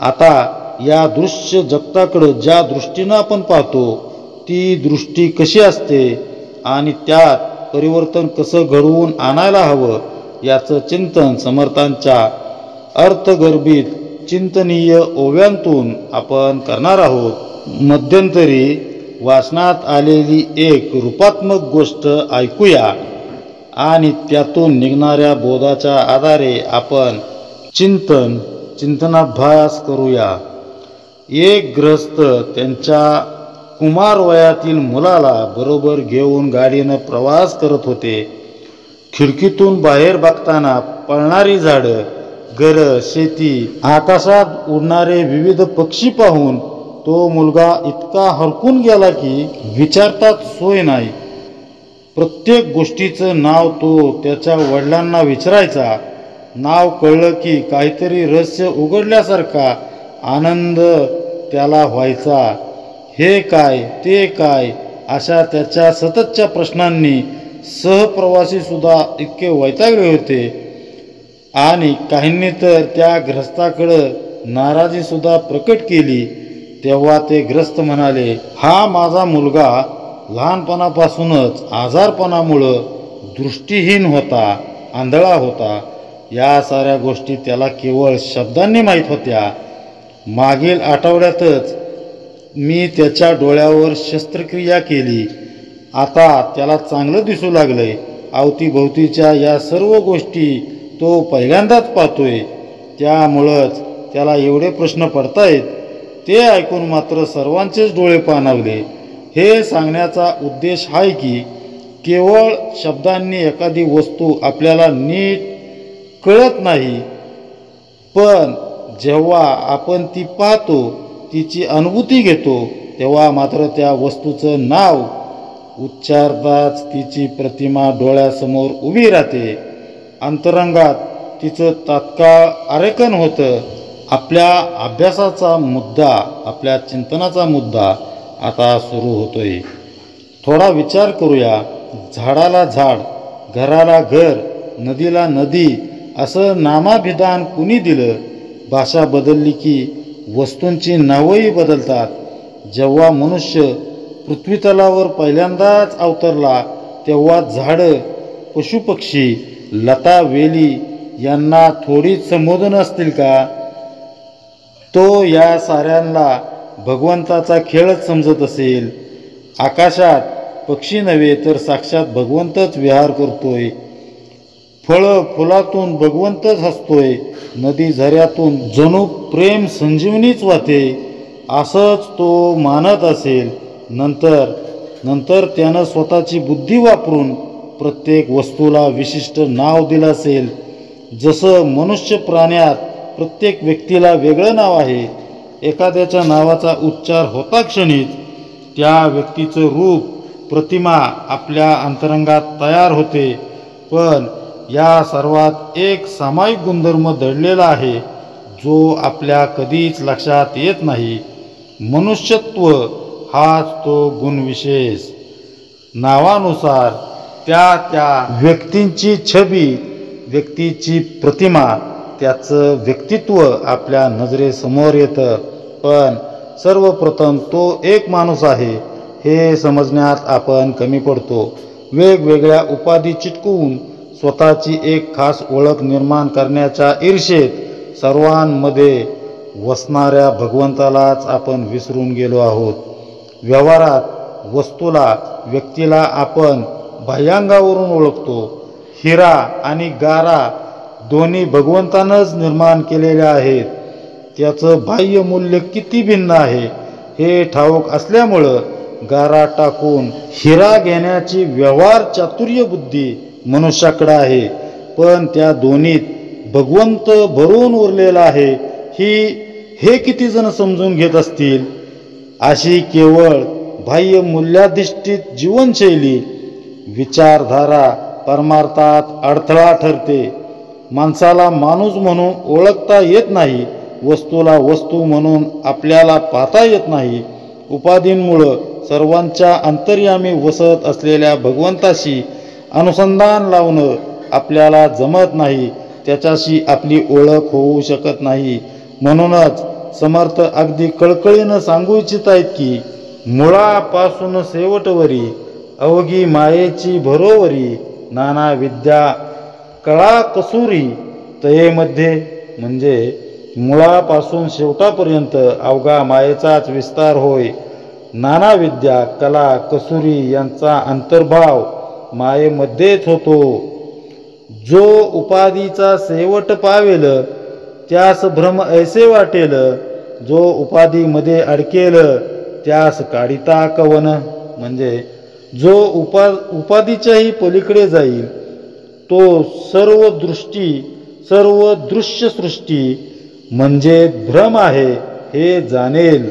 आता या दृश्य जगताकडं ज्या दृष्टीनं आपण पाहतो ती दृष्टी कशी असते आणि त्यात परिवर्तन कसं घडवून आणायला हवं याचं चिंतन समर्थांच्या अर्थगर्भित चिंतनीय ओव्यांतून आपण करणार आहोत. मध्यंतरी वाचनात आलेली एक रूपात्मक गोष्ट ऐकूया आणि त्यातून निघणाऱ्या बोधाच्या आधारे आपण चिंतनाभ्यास करूया. एक गृहस्थ त्यांच्या कुमार वयातील मुलाला बरोबर घेऊन गाडीनं प्रवास करत होते. खिडकीतून बाहेर बघताना पळणारी झाडं, घरं, शेती, आकाशात उडणारे विविध पक्षी पाहून तो मुलगा इतका हरकून गेला की विचारतात सोय नाही. प्रत्येक गोष्टीचं नाव तो त्याच्या वडिलांना विचारायचा. नाव कळलं की काहीतरी रहस्य उघडल्यासारखा आनंद त्याला व्हायचा. हे काय, ते काय, अशा त्याच्या सततच्या प्रश्नांनी सहप्रवासी सुद्धा इतके वैतागले होते आणि काहींनी तर त्या ग्रस्ताकडं नाराजी सुद्धा प्रकट केली. तेव्हा ते ग्रस्त म्हणाले, हा माझा मुलगा लहानपणापासूनच आजारपणामुळं दृष्टीहीन होता, आंधळा होता. या साऱ्या गोष्टी त्याला केवळ शब्दांनी माहीत होत्या. मागील आठवड्यातच मी त्याच्या डोळ्यावर शस्त्रक्रिया केली. आता त्याला चांगलं दिसू लागलंय. अवतीभोवतीच्या या सर्व गोष्टी तो पहिल्यांदाच पाहतोय. त्यामुळंच त्याला एवढे प्रश्न पडतायत. ते ऐकून मात्र सर्वांचेच डोळे पाणावले. हे सांगण्याचा उद्देश आहे की केवळ शब्दांनी एखादी वस्तू आपल्याला नीट कळत नाही, पण जेव्हा आपण ती पाहतो, तिची अनुभूती घेतो, तेव्हा मात्र त्या वस्तूचं नाव उच्चारताच तिची प्रतिमा डोळ्यासमोर उभी राहते. अंतरंगात तिचं तात्काळ आरेखन होतं. आपल्या अभ्यासाचा मुद्दा, आपल्या चिंतनाचा मुद्दा आता सुरू होतोय. थोडा विचार करूया. झाडाला झाड, घराला घर, नदीला नदी असं नामाभिधान कुणी दिलं? भाषा बदलली की वस्तूंची नावंही बदलतात. जेव्हा मनुष्य पृथ्वीतलावर पहिल्यांदाच अवतरला तेव्हा झाडं, पशुपक्षी, लता वेली यांना थोडीच संबोधन असतील का? तो या साऱ्यांना भगवंताचा खेळच समजत असेल. आकाशात पक्षी नव्हे तर साक्षात भगवंतच विहार करतोय. फळं फुलातून भगवंतच हसतोय. नदी झऱ्यातून जणू प्रेम संजीवनीच वाहते असंच तो मानत असेल. नंतर त्यानं स्वतःची बुद्धी वापरून प्रत्येक वस्तूला विशिष्ट नाव दिलं असेल. जसं मनुष्य प्राण्यात प्रत्येक व्यक्तीला वेगळं नाव आहे, एखाद्याच्या नावाचा उच्चार होता क्षणीच त्या व्यक्तीचं रूप, प्रतिमा आपल्या अंतरंगात तयार होते. पण या सर्वात एक सामायिक गुणधर्म दडलेला आहे जो आपल्या कधीच लक्षात येत नाही. मनुष्यत्व हाच तो गुणविशेष. नावानुसार त्या त्या व्यक्तींची छबी, व्यक्तीची प्रतिमा, त्याचं व्यक्तित्व आपल्या नजरेसमोर येतं. पण सर्वप्रथम तो एक माणूस आहे हे समजण्यात आपण कमी पडतो. वेगवेगळ्या उपाधी चिटकवून स्वतःची एक खास ओळख निर्माण करण्याच्या ईर्षेत सर्वांमध्ये वसणाऱ्या भगवंतालाच आपण विसरून गेलो आहोत. व्यवहारात वस्तूला, व्यक्तीला आपण बाह्यांगावरून ओळखतो. हिरा आणि गारा दोन्ही भगवंतानंच निर्माण केलेल्या आहेत. त्याचं बाह्य मूल्य किती भिन्न आहे हे ठाऊक असल्यामुळं गारा टाकून हिरा घेण्याची व्यवहार चातुर्य बुद्धी मनुष्याकडे आहे. पण त्या दोन्हीत भगवंत भरून उरलेला आहे हे किती जण समजून घेत असतील. अशी केवळ बाह्य मूल्याधिष्ठित जीवनशैली, विचारधारा परमार्थात अडथळा ठरते. माणसाला माणूस म्हणून ओळखता येत नाही, वस्तूला वस्तू म्हणून आपल्याला पाहता येत नाही. उपाधींमुळं सर्वांच्या अंतर्यामी वसत असलेल्या भगवंताशी अनुसंधान लावणं आपल्याला जमत नाही, त्याच्याशी आपली ओळख होऊ शकत नाही. म्हणूनच समर्थ अगदी कळकळीनं सांगू इच्छित आहेत की मुळापासून शेवटवरी अवघी मायेची भरोवरी नाना विद्या कळा कसुरी तयेमध्ये. म्हणजे मुळापासून शेवटापर्यंत अवघा मायेचाच विस्तार होय. नाना विद्या कला कसुरी यांचा अंतर्भाव मायेमध्येच होतो. जो उपाधीचा शेवट पावेल त्यास भ्रम ऐसे वाटेल, जो उपाधीमध्ये अडकेल त्यास काढिता कवन. म्हणजे जो उपाधीच्याही पलीकडे जाईल तो सर्व दृश्य सृष्टी म्हणजे भ्रम आहे हे जाणेल.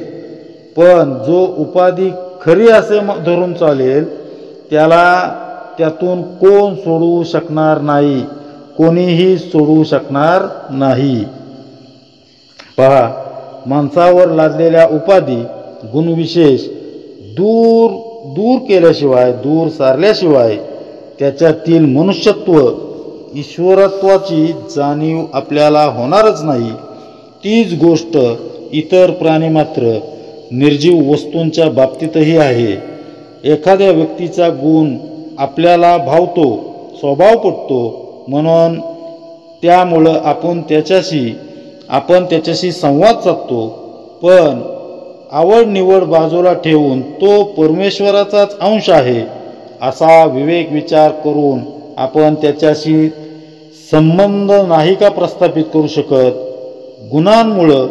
पण जो उपाधी खरी असे धरून चालेल त्याला त्यातून कोण सोडवू शकणार नाही, कोणीही सोडवू शकणार नाही. पहा, माणसावर लादलेल्या उपाधी गुणविशेष दूर केल्याशिवाय, दूर सारल्याशिवाय त्याच्यातील मनुष्यत्व, ईश्वरत्वाची जाणीव आपल्याला होणारच नाही. तीच गोष्ट इतर प्राणी मात्र निर्जीव वस्तूंच्या बाबतीतही आहे. एखाद्या व्यक्तीचा गुण आपल्याला भावतो, स्वभाव पटतो, म्हणून त्यामुळं आपण त्याच्याशी संवाद साधतो. पण आवड निवड बाजूला ठेवून तो परमेश्वराचाच अंश आहे असा विवेक विचार करून आपण त्याच्याशी संबंध नाही का प्रस्थापित करू शकत. गुणांमुळं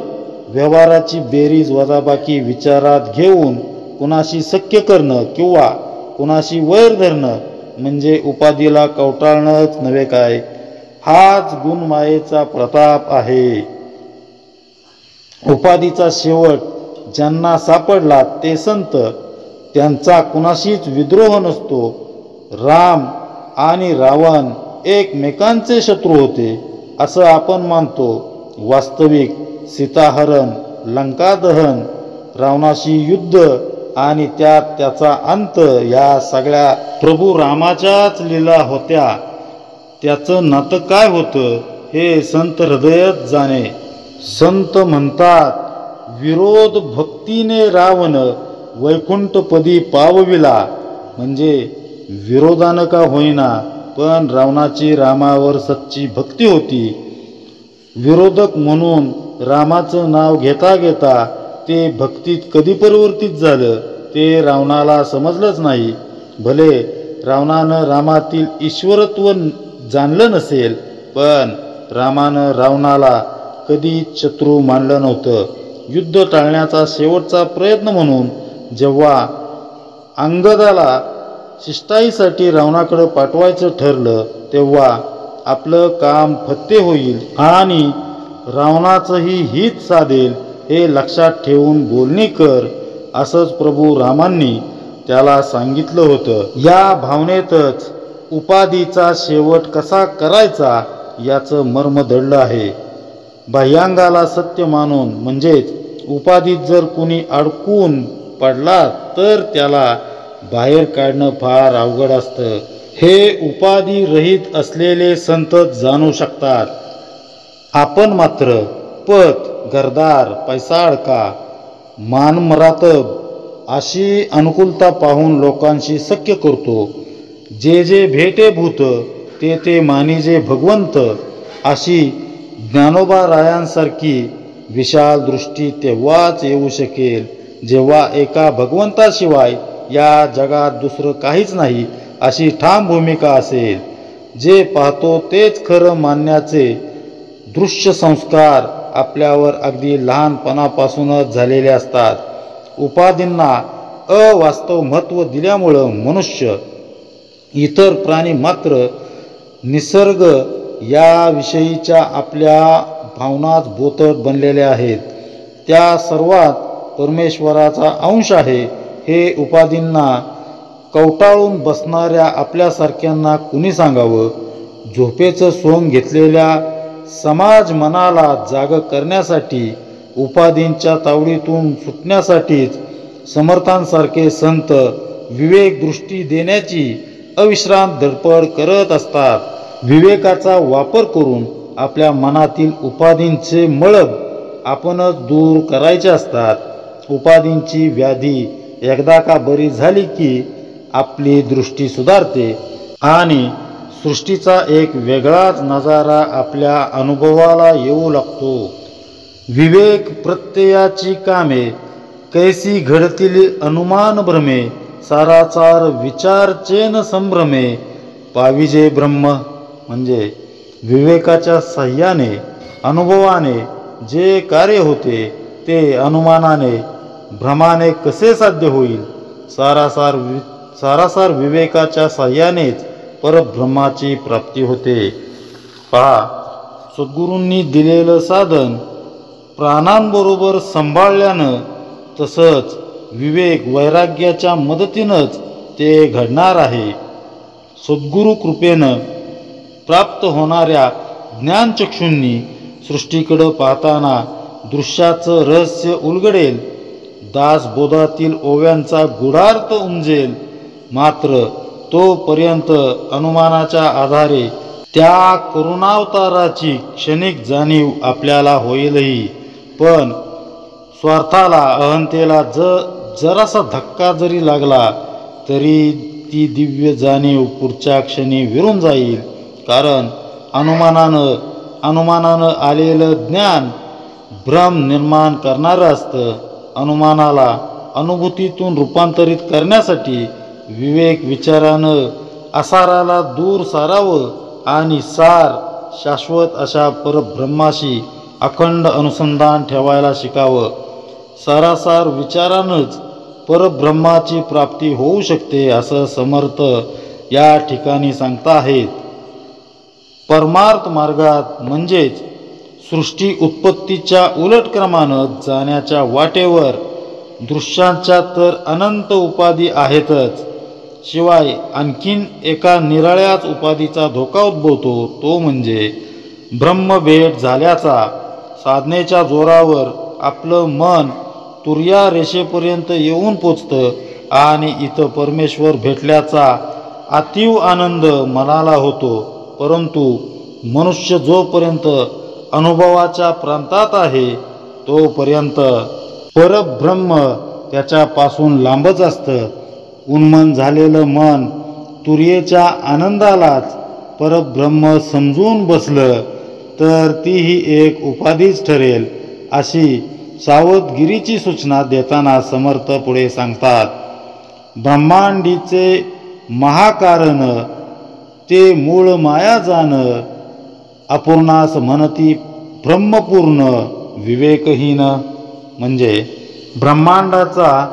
व्यवहाराची बेरीज वजाबाकी विचारात घेऊन कुणाशी सख्य करणं किंवा कुणाशी वैर धरणं म्हणजे उपाधीला कवटाळणंच नव्हे काय. हाच गुणमायेचा प्रताप आहे. उपाधीचा शेवट ज्यांना सापडला ते संत, त्यांचा कुणाशीच विद्रोह नसतो. राम आणि रावण एकमेकांचे शत्रू होते असं आपण मानतो. वास्तविक सीताहरण, लंकादहन, रावणाशी युद्ध आणि त्याचा अंत या सगळ्या प्रभू रामाच्याच लीला होत्या. त्याचं नातं काय होतं हे संत हृदयच जाणे. संत म्हणतात, विरोध भक्तीने रावण वैकुंठपदी पावविला. म्हणजे विरोधानं का होईना पण रावणाची रामावर सच्ची भक्ती होती. विरोधक म्हणून रामाचं नाव घेता घेता ते भक्तीत कधी परिवर्तित झालं ते रावणाला समजलंच नाही. भले रावणानं रामातील ईश्वरत्व जाणलं नसेल, पण रामानं रावणाला कधी शत्रू मानलं नव्हतं. युद्ध टाळण्याचा शेवटचा प्रयत्न म्हणून जेव्हा अंगदाला शिष्टाईसाठी रावणाकडे पाठवायचं ठरलं तेव्हा आपलं काम फत्ते होईल आणि रावणाचंही हित साधेल हे लक्षात ठेवून बोलणी कर, असंच प्रभू रामांनी त्याला सांगितलं होतं. या भावनेतच उपाधीचा शेवट कसा करायचा याचं मर्म दडलं आहे. बाह्यांगाला सत्य मानून म्हणजेच उपाधीत जर कुणी अडकून पडला तर त्याला बाहेर काढणं फार अवघड असतं. हे उपाधी रहित असलेले संतच जाणू शकतात. आपण मात्र पत, घरदार, पैसा अडका, मानमरातब अशी अनुकूलता पाहून लोकांशी सख्य करतो. जे जे भेटे भूत ते ते मानिजे भगवंत, अशी ज्ञानोबा रायांसारखी विशाल दृष्टी तेव्हाच येऊ शकेल जेव्हा एका भगवंताशिवाय या जगात दुसरं काहीच नाही अशी ठाम भूमिका असेल. जे पाहतो तेच खरं मानण्याचे दृश्य संस्कार आपल्यावर अगदी लहानपणापासूनच झालेले असतात. उपाधींना अवास्तव महत्त्व दिल्यामुळं मनुष्य, इतर प्राणी मात्र निसर्ग याविषयीच्या आपल्या भावनाच बोथट बनलेले आहेत. त्या सर्वात परमेश्वराचा अंश आहे हे उपाधींना कवटाळून बसणाऱ्या आपल्यासारख्यांना कुणी सांगावं. झोपेचं सोंग घेतलेल्या समाज मनाला जाग करण्यासाठी, उपाधींच्या तावडीतून सुटण्यासाठीच समर्थांसारखे संत विवेक दृष्टी देण्याची अविश्रांत धडपड करत असतात. विवेकाचा वापर करून आपल्या मनातील उपाधींचे मळब आपणच दूर करायचे असतात. उपाधींची व्याधी एकदा का बरी झाली की आपली दृष्टी सुधारते आणि सृष्टीचा एक वेगळाच नजारा आपल्या अनुभवाला येऊ लागतो. विवेक प्रत्ययाची कामे कैसी घडतील अनुमान भ्रमे, सारासार विचार चेन संभ्रमे, पाविजे ब्रह्म. म्हणजे विवेकाच्या साह्याने, अनुभवाने जे कार्य होते ते अनुमानाने, भ्रमाने कसे साध्य होईल. सारासार विवेकाच्या साह्यानेच परब्रह्माची प्राप्ती होते. पहा, सद्गुरूंनी दिलेलं साधन प्राणांबरोबर सांभाळल्यानं, तसंच विवेक वैराग्याच्या मदतीनंच ते घडणार आहे. सद्गुरू कृपेनं प्राप्त होणाऱ्या ज्ञानचक्षूंनी सृष्टीकडं पाहताना दृश्याचं रहस्य उलगडेल, दासबोधातील ओव्यांचा गूढार्थ उमजेल. मात्र तोपर्यंत अनुमानाच्या आधारे त्या करुणावताराची क्षणिक जाणीव आपल्याला होईलही, पण स्वार्थाला, अहंतेला जरासा धक्का जरी लागला तरी ती दिव्य जाणीव पुढच्या क्षणी विरून जाईल. कारण अनुमानानं आलेलं ज्ञान भ्रम निर्माण करणारं असतं. अनुमानाला अनुभूतीतून रूपांतरित करण्यासाठी विवेक विचारानं असाराला दूर सारावं आणि सार शाश्वत अशा परब्रह्माशी अखंड अनुसंधान ठेवायला शिकावं. सारासार विचारानंच परब्रह्माची प्राप्ती होऊ शकते असं समर्थ या ठिकाणी सांगता आहेत. परमार्थ मार्गात म्हणजेच सृष्टी उत्पत्तीच्या उलट क्रमानं जाण्याच्या वाटेवर दृश्यांच्या तर अनंत उपाधी आहेतच, शिवाय आणखीन एका निराळ्याच उपाधीचा धोका उद्भवतो. तो म्हणजे ब्रह्मभेट झाल्याचा. साधनेच्या जोरावर आपलं मन तुर्या रेषेपर्यंत येऊन पोचतं आणि इथं परमेश्वर भेटल्याचा अतीव आनंद मनाला होतो. परंतु मनुष्य जोपर्यंत अनुभवाच्या प्रांतात आहे तोपर्यंत परब्रह्म त्याच्यापासून लांबच असतं. उन्मन झालेलं मन तुर्येच्या आनंदालाच परब्रह्म समजून बसलं तर तीही एक उपाधीच ठरेल, अशी सावधगिरीची सूचना देताना समर्थ पुढे सांगतात. ब्रह्मांडीचे महाकारण ते मूळ माया जाण, अपूर्णास म्हणती ब्रह्मपूर्ण विवेकहीन. म्हणजे ब्रह्मांडाचा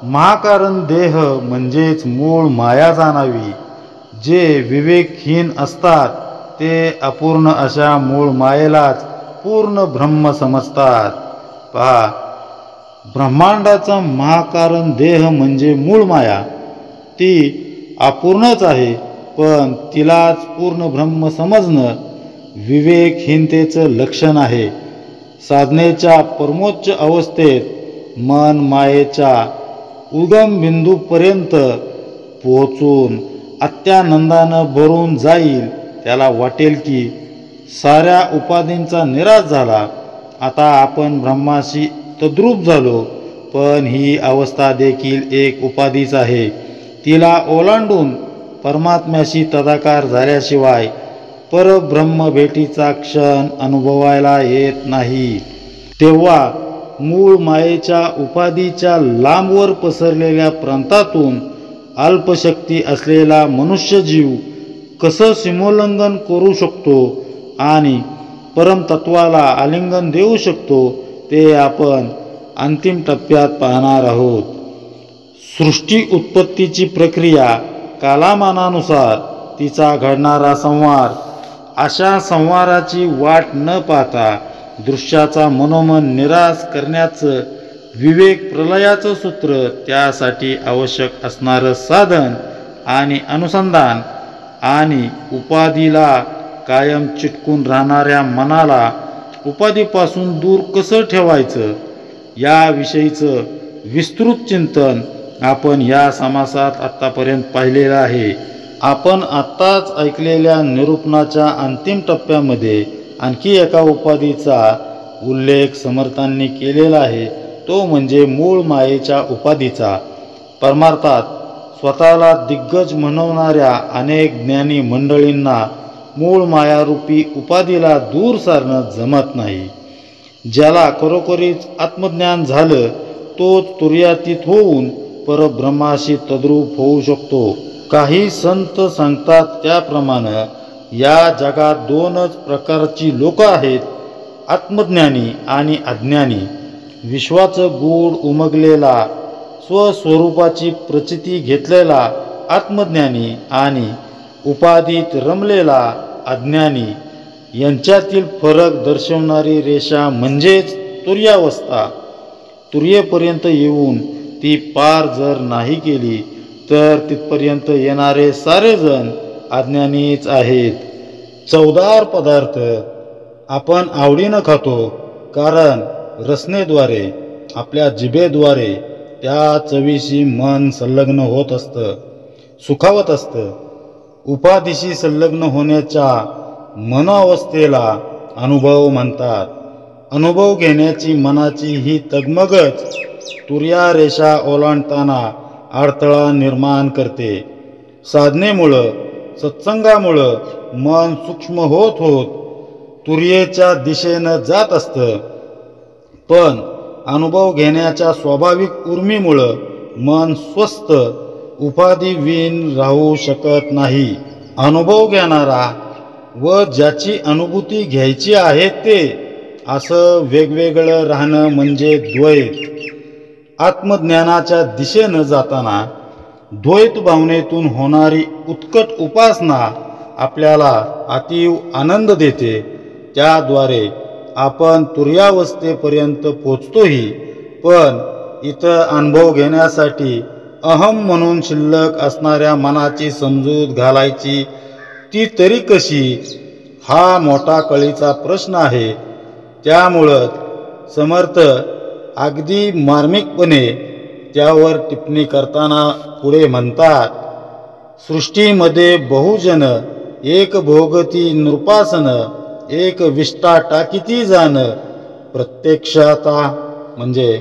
महाकारण देह म्हणजेच मूळ माया जाणावी. जे विवेकहीन असतात ते अपूर्ण अशा मूळ मायेलाच पूर्ण ब्रह्म समजतात. पहा, ब्रह्मांडाचा महाकारण देह म्हणजे मूळ माया. ती अपूर्णच आहे, पण तिलाच पूर्ण ब्रह्म समजणं विवेकहीनतेचं लक्षण आहे. साधनेच्या परमोच्च अवस्थेत मन मायेच्या उगम बिंदूपर्यंत पोहोचून अत्यानंदानं भरून जाईल. त्याला वाटेल की साऱ्या उपाधींचा निराश झाला, आता आपण ब्रह्माशी तद्रूप झालो. पण ही अवस्था देखील एक उपाधीच आहे. तिला ओलांडून परमात्म्याशी तदाकार झाल्याशिवाय परब्रह्म भेटीचा क्षण अनुभवायला येत नाही. तेव्हा मूळ मायेच्या उपाधीच्या लांबवर पसरलेल्या प्रांतातून अल्पशक्ती असलेला मनुष्यजीव कसं सीमोल्लंघन करू शकतो आणि परमतत्वाला आलिंगन देऊ शकतो, ते आपण अंतिम टप्प्यात पाहणार आहोत. सृष्टी उत्पत्तीची प्रक्रिया, कालामानानुसार तिचा घडणारा संहार, अशा संहाराची वाट न पाहता दृश्याचा मनोमन निराश करण्याचं विवेक प्रलयाचं सूत्र, त्यासाठी आवश्यक असणारं साधन आणि अनुसंधान, आणि उपाधीला कायम चिटकून राहणाऱ्या मनाला उपाधीपासून दूर कसं ठेवायचं, याविषयीचं विस्तृत चिंतन आपण या समासात आत्तापर्यंत पाहिलेलं आहे. आपण आत्ताच ऐकलेल्या निरूपणाच्या अंतिम टप्प्यामध्ये आणखी एका उपाधीचा उल्लेख समर्थांनी केलेला आहे, तो म्हणजे मूळ मायेच्या उपाधीचा. परमार्थात स्वतःला दिग्गज म्हणवणाऱ्या अनेक ज्ञानी मंडळींना मूळ मायारूपी उपाधीला दूर सारणं जमत नाही. ज्याला खरोखरीच आत्मज्ञान झालं तोच तुर्यातीत होऊन परब्रह्माशी तद्रूप होऊ शकतो. काही संत सांगतात त्याप्रमाणे या जगात दोनच प्रकारची लोक आहेत, आत्मज्ञानी आणि अज्ञानी. विश्वाचं गूढ उमगलेला, स्वस्वरूपाची प्रचिती घेतलेला आत्मज्ञानी आणि उपाधीत रमलेला अज्ञानी, यांच्यातील फरक दर्शवणारी रेषा म्हणजेच तुर्यावस्था. तुर्येपर्यंत येऊन ती पार जर नाही केली तर तिथपर्यंत येणारे सारेजण अज्ञानीच आहेत. चवदार पदार्थ आपण आवडीनं खातो, कारण रसनेद्वारे, आपल्या जिभेद्वारे त्या चवीशी मन संलग्न होत असतं, सुखावत असतं. उपाधीशी संलग्न होण्याच्या मनोअवस्थेला अनुभव म्हणतात. अनुभव घेण्याची मनाची ही तगमगच तुर्या रेषा ओलांडताना अडथळा निर्माण करते. साधनेमुळं, सत्संगामुळं मन सूक्ष्म होत होत तुर्येच्या दिशेनं जात असतं, पण अनुभव घेण्याच्या स्वाभाविक उर्मीमुळं मन स्वस्थ, उपाधीविहीन राहू शकत नाही. अनुभव घेणारा व ज्याची अनुभूती घ्यायची आहे ते, असं वेगवेगळं राहणं म्हणजे द्वैत. आत्मज्ञानाच्या दिशेनं जाताना द्वैत भावनेतून होणारी उत्कट उपासना आपल्याला अतीव आनंद देते. त्याद्वारे आपण तुर्यावस्थेपर्यंत पोचतोही, पण इथं अनुभव घेण्यासाठी अहम म्हणून शिल्लक असणाऱ्या मनाची समजूत घालायची ती तरी कशी, हा मोठा कळीचा प्रश्न आहे. त्यामुळं समर्थ अगदी मार्मिकपणे त्यावर टिप्पणी करताना पुढे म्हणतात, सृष्टीमध्ये बहुजन एक भोगती नृपासन, एक विष्टा टाकीती जाण. प्रत्यक्षता म्हणजे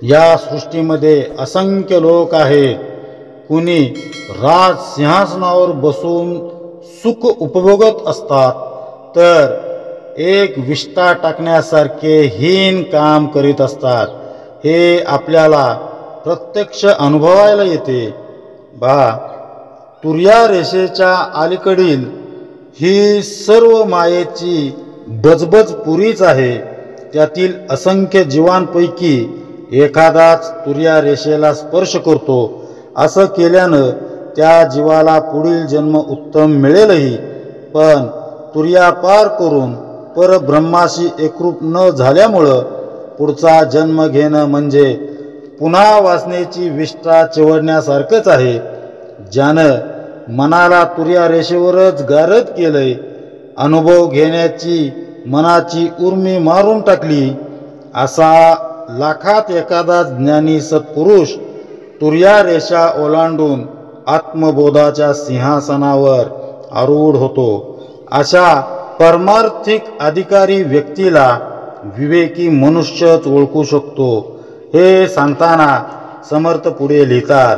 या सृष्टीमध्ये असंख्य लोक आहेत. कुणी राज सिंहासनावर बसून सुख उपभोगत असतात, तर एक विष्टा टाकण्यासारखे हीन काम करीत असतात. हे आपल्याला प्रत्यक्ष अनुभवायला येते. तुर्या रेषेच्या अलीकडील ही सर्व मायेची बजबज पुरीच आहे. त्यातील असंख्य जीवांपैकी एखादाच तुर्या रेषेला स्पर्श करतो. असं केल्यानं त्या जीवाला पुढील जन्म उत्तम मिळेलही, पण तुर्या पार करून परब्रह्माशी एकरूप न झाल्यामुळं पुढचा जन्म घेणं म्हणजे पुन्हा वासनेची विष्ठा चिवडण्यासारखंच आहे. ज्यानं मनाला तुर्या रेषेवरच गारद केलंय, अनुभव घेण्याची मनाची उर्मी मारून टाकली, असा लाखात एखादा ज्ञानी सत्पुरुष तुर्या रेषा ओलांडून आत्मबोधाच्या सिंहासनावर आरूढ होतो. अशा परमार्थिक अधिकारी व्यक्तीला विवेकी मनुष्यच ओळखू शकतो. हे सांगताना समर्थ पुढे लिहितात,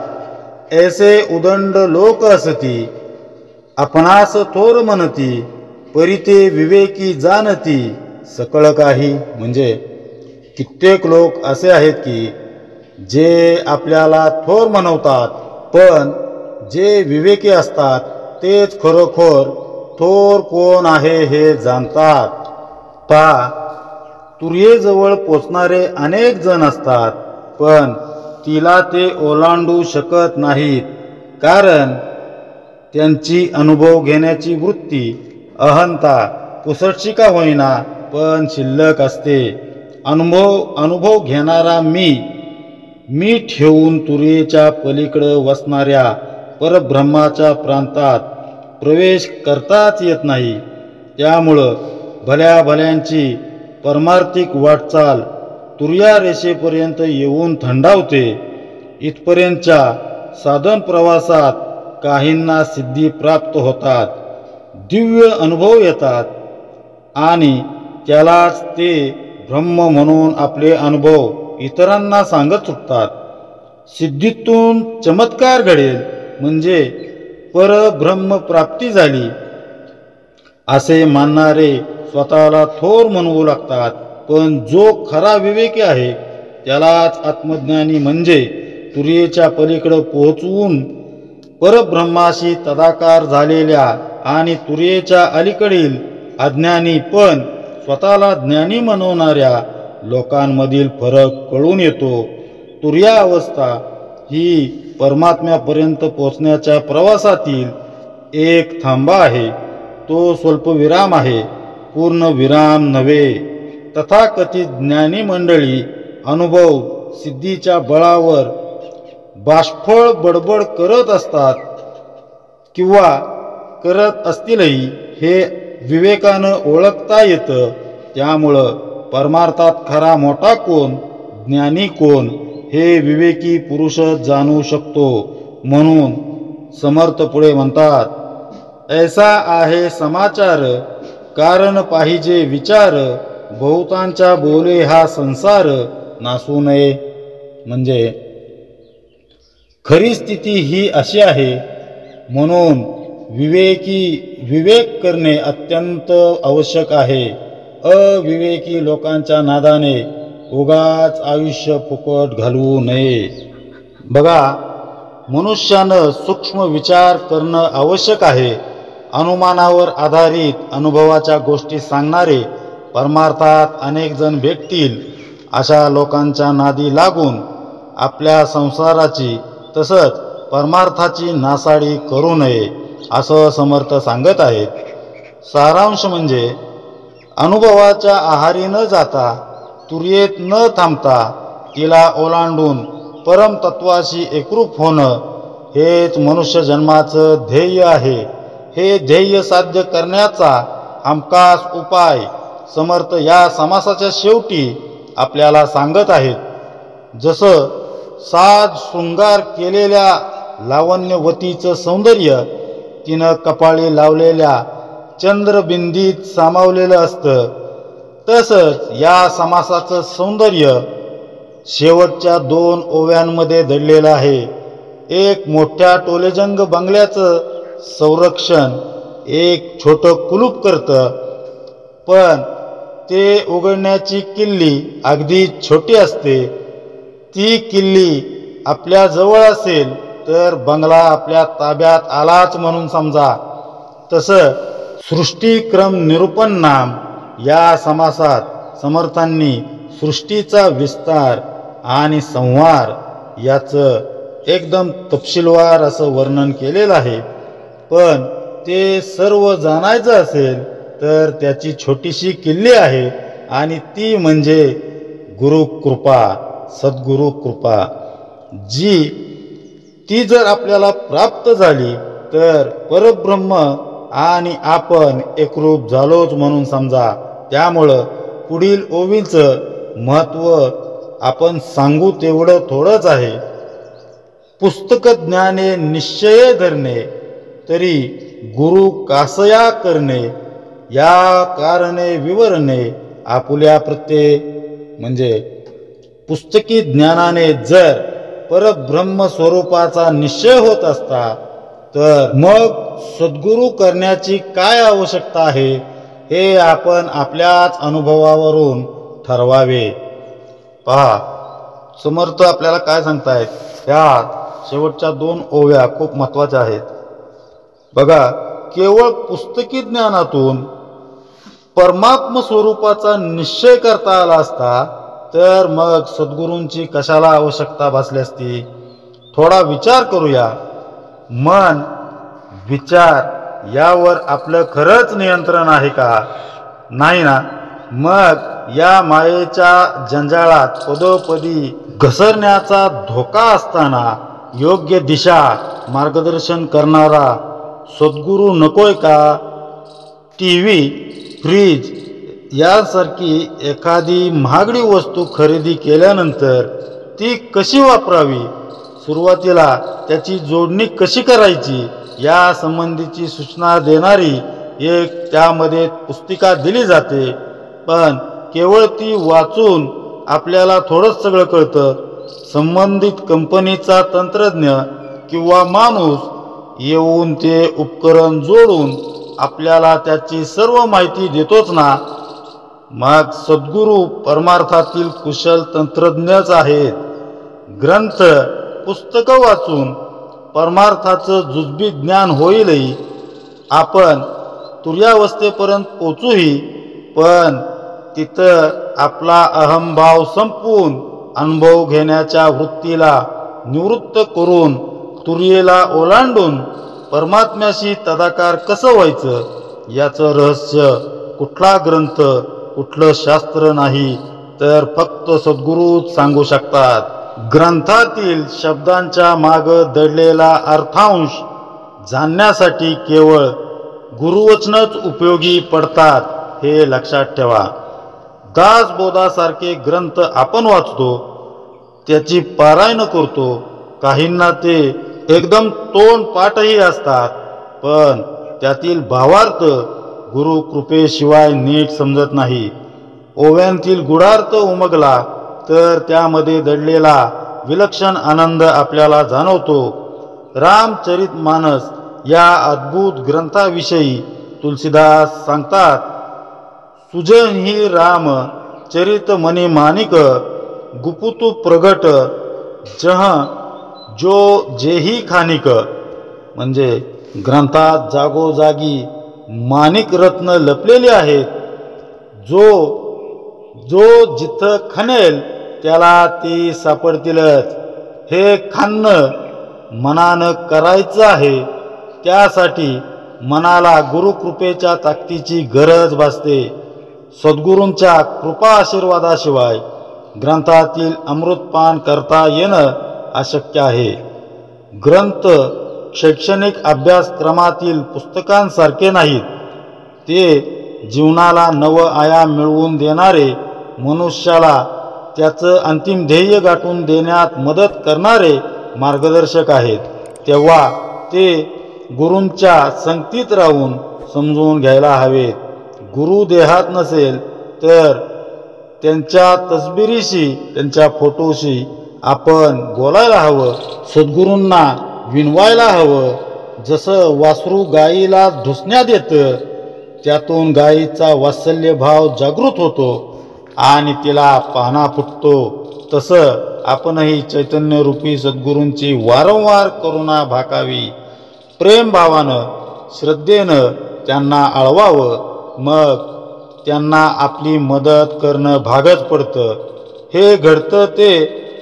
ऐसे उदंड लोक असती, आपणास थोर म्हणती, परिते विवेकी जाणती सकळ काही. म्हणजे कित्येक लोक असे आहेत की जे आपल्याला थोर म्हणवतात, पण जे विवेकी असतात तेच खरोखर थोर कोण आहे हे जाणतात. पहा, तुर्येजवळ पोचणारे अनेक जण असतात, पण तिला ते ओलांडू शकत नाहीत, कारण त्यांची अनुभव घेण्याची वृत्ती, अहंता पुसटशी का होईना पण शिल्लक असते. अनुभव घेणारा मी ठेवून तुर्येच्या पलीकडं वसणाऱ्या परब्रह्माच्या प्रांतात प्रवेश करताच येत नाही. त्यामुळं भल्या भल्यांची परमार्थिक वाटचाल तुर्या रेषेपर्यंत येऊन थंडावते. इथपर्यंतच्या साधन प्रवासात काहींना सिद्धी प्राप्त होतात, दिव्य अनुभव येतात आणि त्यालाच ते ब्रह्म म्हणून आपले अनुभव इतरांना सांगत सुटतात. सिद्धीतून चमत्कार घडेल म्हणजे परब्रह्म प्राप्ती झाली असे मानणारे स्वतःला थोर म्हणवू लागतात. पण जो खरा विवेकी आहे त्यालाच आत्मज्ञानी म्हणजे तुर्येच्या पलीकडे पोहोचवून परब्रह्माशी तदाकार झालेल्या आणि तुर्येच्या अलीकडील अज्ञानी पण स्वतःला ज्ञानी म्हणवणाऱ्या लोकांमधील फरक कळून येतो. तुर्या अवस्था ही परमात्म्यापर्यंत पोचण्याच्या प्रवासातील एक थांबा आहे. तो स्वल्पविराम आहे, पूर्ण विराम नव्हे. तथाकथित ज्ञानी मंडळी अनुभव सिद्धीच्या बळावर बाष्फळ बडबड करत असतात किंवा करत असतीलही हे विवेकानं ओळखता येतं. त्यामुळं परमार्थात खरा मोठा कोण, ज्ञानी कोण हे विवेकी पुरुषच जाणू शकतो. म्हणून समर्थ पुढे म्हणतात, ऐसा आहे समाचार, कारण पाहिजे विचार, बहुतांच्या बोले हा संसार नासू नये. म्हणजे खरी स्थिती ही अशी आहे. म्हणून विवेक करणे अत्यंत आवश्यक आहे. अविवेकी लोकांच्या नादाने उगाच आयुष्य फुकट घालवू नये. बघा, मनुष्यानं सूक्ष्म विचार करणं आवश्यक आहे. अनुमानावर आधारित अनुभवाच्या गोष्टी सांगणारे परमार्थात अनेक जण भेटतील. अशा लोकांच्या नादी लागून आपल्या संसाराची तसंच परमार्थाची नासाडी करू नये असं समर्थ सांगत आहेत. सारांश म्हणजे अनुभवाच्या आहारी न जाता, तुर्येत न थांबता तिला ओलांडून परमतत्वाशी एकरूप होणं हेच मनुष्य जन्माचं ध्येय आहे. हे ध्येय साध्य करण्याचा हमखास उपाय समर्थ या समासाच्या शेवटी आपल्याला सांगत आहेत. जसं साज शृंगार केलेल्या लावण्यवतीचं सौंदर्य तिनं कपाळी लावलेल्या चंद्रबिंदीत सामावलेलं असतं, तसंच या समासाचं सौंदर्य शेवटच्या 2 ओव्यांमध्ये दडलेलं आहे. एक मोठ्या टोलेजंग बंगल्याचं संरक्षण एक छोटं कुलूप करतं, पण ते उघडण्याची किल्ली अगदी छोटी असते. ती किल्ली आपल्या जवळ असेल तर बंगला आपल्या ताब्यात आलाच म्हणून समजा. तसं सृष्टीक्रम निरूपण नाम या समासात समर्थांनी सृष्टीचा विस्तार आणि संहार याचं एकदम तपशीलवार असं वर्णन केलेलं आहे. पण ते सर्व जाणायचं असेल तर त्याची छोटीशी किल्ली आहे आणि ती म्हणजे गुरु कृपा, सद्गुरु कृपा ती जर आपल्याला प्राप्त झाली तर परब्रह्म आणि आपण एकरूप झालोच म्हणून समजा. त्यामुळं पुढील ओवीचं महत्त्व आपण सांगू तेवढं थोडंच आहे. पुस्तक ज्ञाने निश्चय धरणे, तरी गुरु कासया करणे, या कारणे विवरणे आपुल्या प्रत्यय. म्हणजे पुस्तकी ज्ञानाने जर परब्रह्म स्वरूपाचा निश्चय होत असता तर मग सद्गुरु करण्याची काय आवश्यकता आहे हे आपण आपल्याच अनुभवावरून ठरवावे. पहा, समर्थ आपल्याला काय सांगतायत. ह्या शेवटच्या 2 ओव्या खूप महत्त्वाच्या आहेत. बघा, केवळ पुस्तकी ज्ञानातून परमात्म स्वरूपाचा निश्चय करता आला असता तर मग सद्गुरूंची कशाला आवश्यकता भासली असती. थोडा विचार करूया. मन, विचार यावर आपलं खरंच नियंत्रण आहे का? नाही ना. मग या मायेच्या जंजाळात पदोपदी घसरण्याचा धोका असताना योग्य दिशा मार्गदर्शन करणारा सद्गुरू नकोय का? टीव्ही, फ्रीज यासारखी एखादी महागडी वस्तू खरेदी केल्यानंतर ती कशी वापरावी, सुरुवातीला त्याची जोडणी कशी करायची या संबंधीची सूचना देणारी एक त्यामध्ये पुस्तिका दिली जाते. पण केवळ ती वाचून आपल्याला थोडंच सगळं कळतं. संबंधित कंपनीचा तंत्रज्ञ किंवा माणूस येऊन ते उपकरण जोडून आपल्याला त्याची सर्व माहिती देतोच ना. मग सद्गुरू परमार्थातील कुशल तंत्रज्ञच आहेत. ग्रंथ, पुस्तकं वाचून परमार्थाचं जुजबी ज्ञान होईलही, आपण तुर्यावस्थेपर्यंत पोचूही, पण तिथं आपला अहंभाव संपवून अनुभव घेण्याच्या वृत्तीला निवृत्त करून तुर्येला ओलांडून परमात्म्याशी तदाकार कसं व्हायचं याचं रहस्य कुठला ग्रंथ, कुठलं शास्त्र नाही तर फक्त सद्गुरूच सांगू शकतात. ग्रंथातील शब्दांच्या माग दडलेला अर्थांश जाणण्यासाठी केवळ गुरुवचनच उपयोगी पडतात हे लक्षात ठेवा. दासबोधासारखे ग्रंथ आपण वाचतो, त्याची पारायण करतो. काहींना ते एकदम तोंडपाठही असतात, पण त्यातील भावार्थ गुरु कृपेशिवाय नीट समजत नाही. ओव्यांतील गुढार्थ उमगला तर त्यामध्ये दडलेला विलक्षण आनंद आपल्याला जाणवतो. रामचरितमानस या अद्भुत ग्रंथाविषयी तुलसीदास सांगतात, सुजन ही राम चरित मनी मानिक, गुपुतु प्रगट जह जो जेही खानिक. म्हणजे ग्रंथात जागोजागी माणिक रत्न लपलेले आहेत. जो जिथं खणेल त्याला ती सापडतीलच. हे खाणं मनानं करायचं आहे. त्यासाठी मनाला गुरुकृपेच्या ताकदीची गरज भासते. सद्गुरूंच्या कृपा आशीर्वादाशिवाय ग्रंथातील अमृतपान करता येणं अशक्य आहे. ग्रंथ शैक्षणिक अभ्यासक्रमातील पुस्तकांसारखे नाहीत. ते जीवनाला नवं आयाम मिळवून देणारे, मनुष्याला त्याचं अंतिम ध्येय गाठून देण्यात मदत करणारे मार्गदर्शक आहेत. तेव्हा ते गुरूंच्या संगतीत राहून समजून घ्यायला हवेत. गुरु देहात नसेल तर त्यांच्या तसबिरीशी, त्यांच्या फोटोशी आपण बोलायला हवं. सद्गुरूंना विनवायला हवं. जसं वासरू गायीला ढुसण्यात येतं, त्यातून गायीचा वात्सल्य भाव जागृत होतो आणि तिला पाना फुटतो, तसं आपणही चैतन्यरूपी सद्गुरूंची वारंवार करुणा भाकावी. प्रेमभावानं, श्रद्धेनं त्यांना आळवावं. मग त्यांना आपली मदत करणं भागच पडतं. हे घडतं ते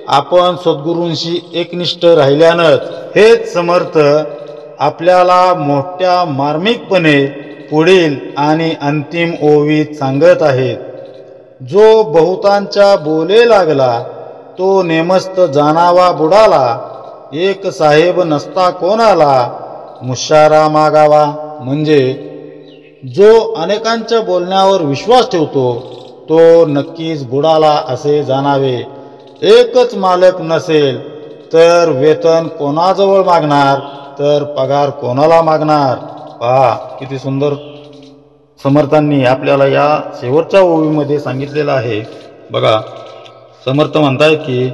आपण सद्गुरूंशी एकनिष्ठ राहिल्यानंच. हेच समर्थ आपल्याला मोठ्या मार्मिकपणे पुढील आणि अंतिम ओवीत सांगत आहेत. जो बहुतांच्या बोले लागला, तो नेमस्त जाणावा बुडाला. एक साहेब नसता कोणाला, मुशारा मागावा. म्हणजे जो अनेकांच्या बोलण्यावर विश्वास ठेवतो, तो नक्कीच बुडाला असे जाणावे. एकच मालक नसेल तर वेतन कोणाजवळ मागणार, तर पगार कोणाला मागणार. पहा किती सुंदर समर्थांनी आपल्याला या शेवटच्या ओळीमध्ये सांगितलेलं आहे. बघा, समर्थ म्हणतायत की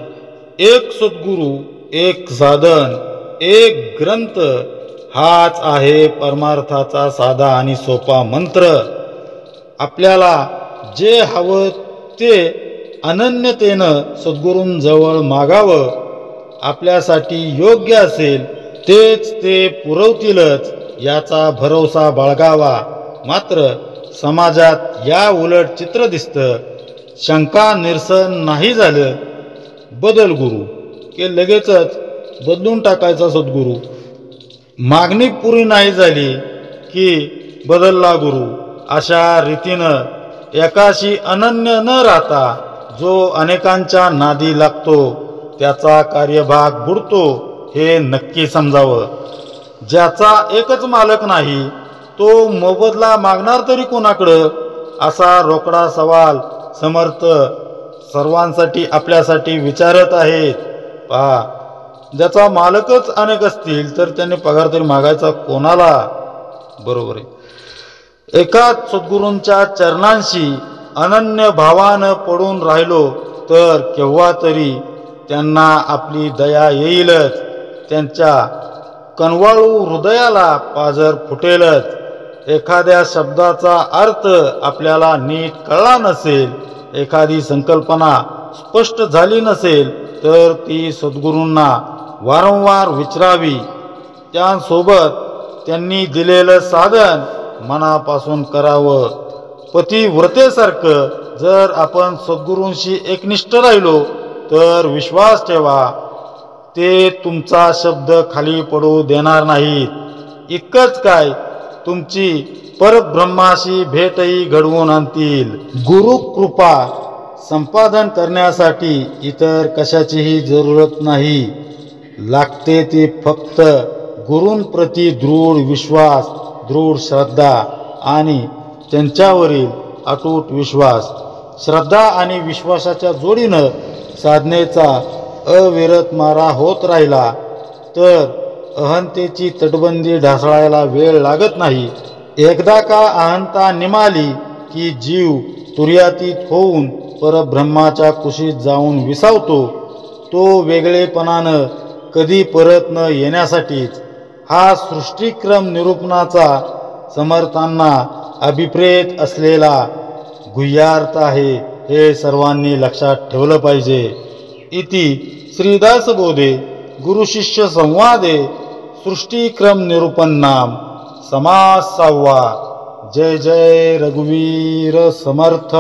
एक सद्गुरू, एक साधन, एक ग्रंथ, हाच आहे परमार्थाचा साधा आणि सोपा मंत्र. आपल्याला जे हवं ते अनन्यतेनं सद्गुरूंजवळ मागावं. आपल्यासाठी योग्य असेल तेच ते पुरवतीलच याचा भरोसा बाळगावा. मात्र समाजात या उलट चित्र दिसतं. शंका निरसन नाही झालं, बदल गुरु, की लगेचच बदलून टाकायचा सद्गुरू. मागणी पुरी नाही झाली की बदलला गुरु. अशा रीतीनं एकाशी अनन्य न राहता जो अनेकांच्या नादी लागतो त्याचा कार्यभाग बुडतो हे नक्की समजावं. ज्याचा एकच मालक नाही तो मोबदला मागणार तरी कोणाकडं, असा रोकडा सवाल समर्थ सर्वांसाठी आपल्यासाठी विचारत आहेत. पहा, ज्याचा मालकच अनेक असतील तर त्याने पगार तरी मागायचा कोणाला. बरोबर आहे. एकाच सद्गुरूंच्या चरणांशी अनन्य भावानं पडून राहिलो तर केव्हा तरी त्यांना आपली दया येईलच. त्यांच्या कनवाळू हृदयाला पाझर फुटेलच. एखाद्या शब्दाचा अर्थ आपल्याला नीट कळला नसेल, एखादी संकल्पना स्पष्ट झाली नसेल तर ती सद्गुरूंना वारंवार विचारावी. त्यासोबत त्यांनी दिलेलं साधन मनापासून करावं. पतिव्रतेसारखं जर आपण सद्गुरूंशी एकनिष्ठ राहिलो तर विश्वास ठेवा, ते तुमचा शब्द खाली पडू देणार नाहीत. इतकंच काय, तुमची परब्रह्माशी भेटही घडवून आणतील. गुरु कृपा संपादन करण्यासाठी इतर कशाचीही जरूरत नाही. लागते ते फक्त गुरूंप्रती दृढ विश्वास, दृढ श्रद्धा आणि त्यांच्यावरील अतूट विश्वास. श्रद्धा आणि विश्वासाच्या जोडीनं साधनेचा अविरत मारा होत राहिला तर अहंतेची तटबंदी ढासळायला वेळ लागत नाही. एकदा का अहंता निमाली की जीव तुर्यातीत होऊन परब्रह्माच्या कुशीत जाऊन विसावतो. तो वेगळेपणानं कधी परत न येण्यासाठीच हा सृष्टिक्रम निरूपणाचा समर्थांना अभिप्रेत असलेला गुह्यार्थ आहे, हे सर्वांनी लक्षात ठेवलं पाहिजे. इति श्रीदासबोधे गुरुशिष्य संवादे सृष्टिक्रम निरूपण नाम समास 6. जय जय रघुवीर समर्थ.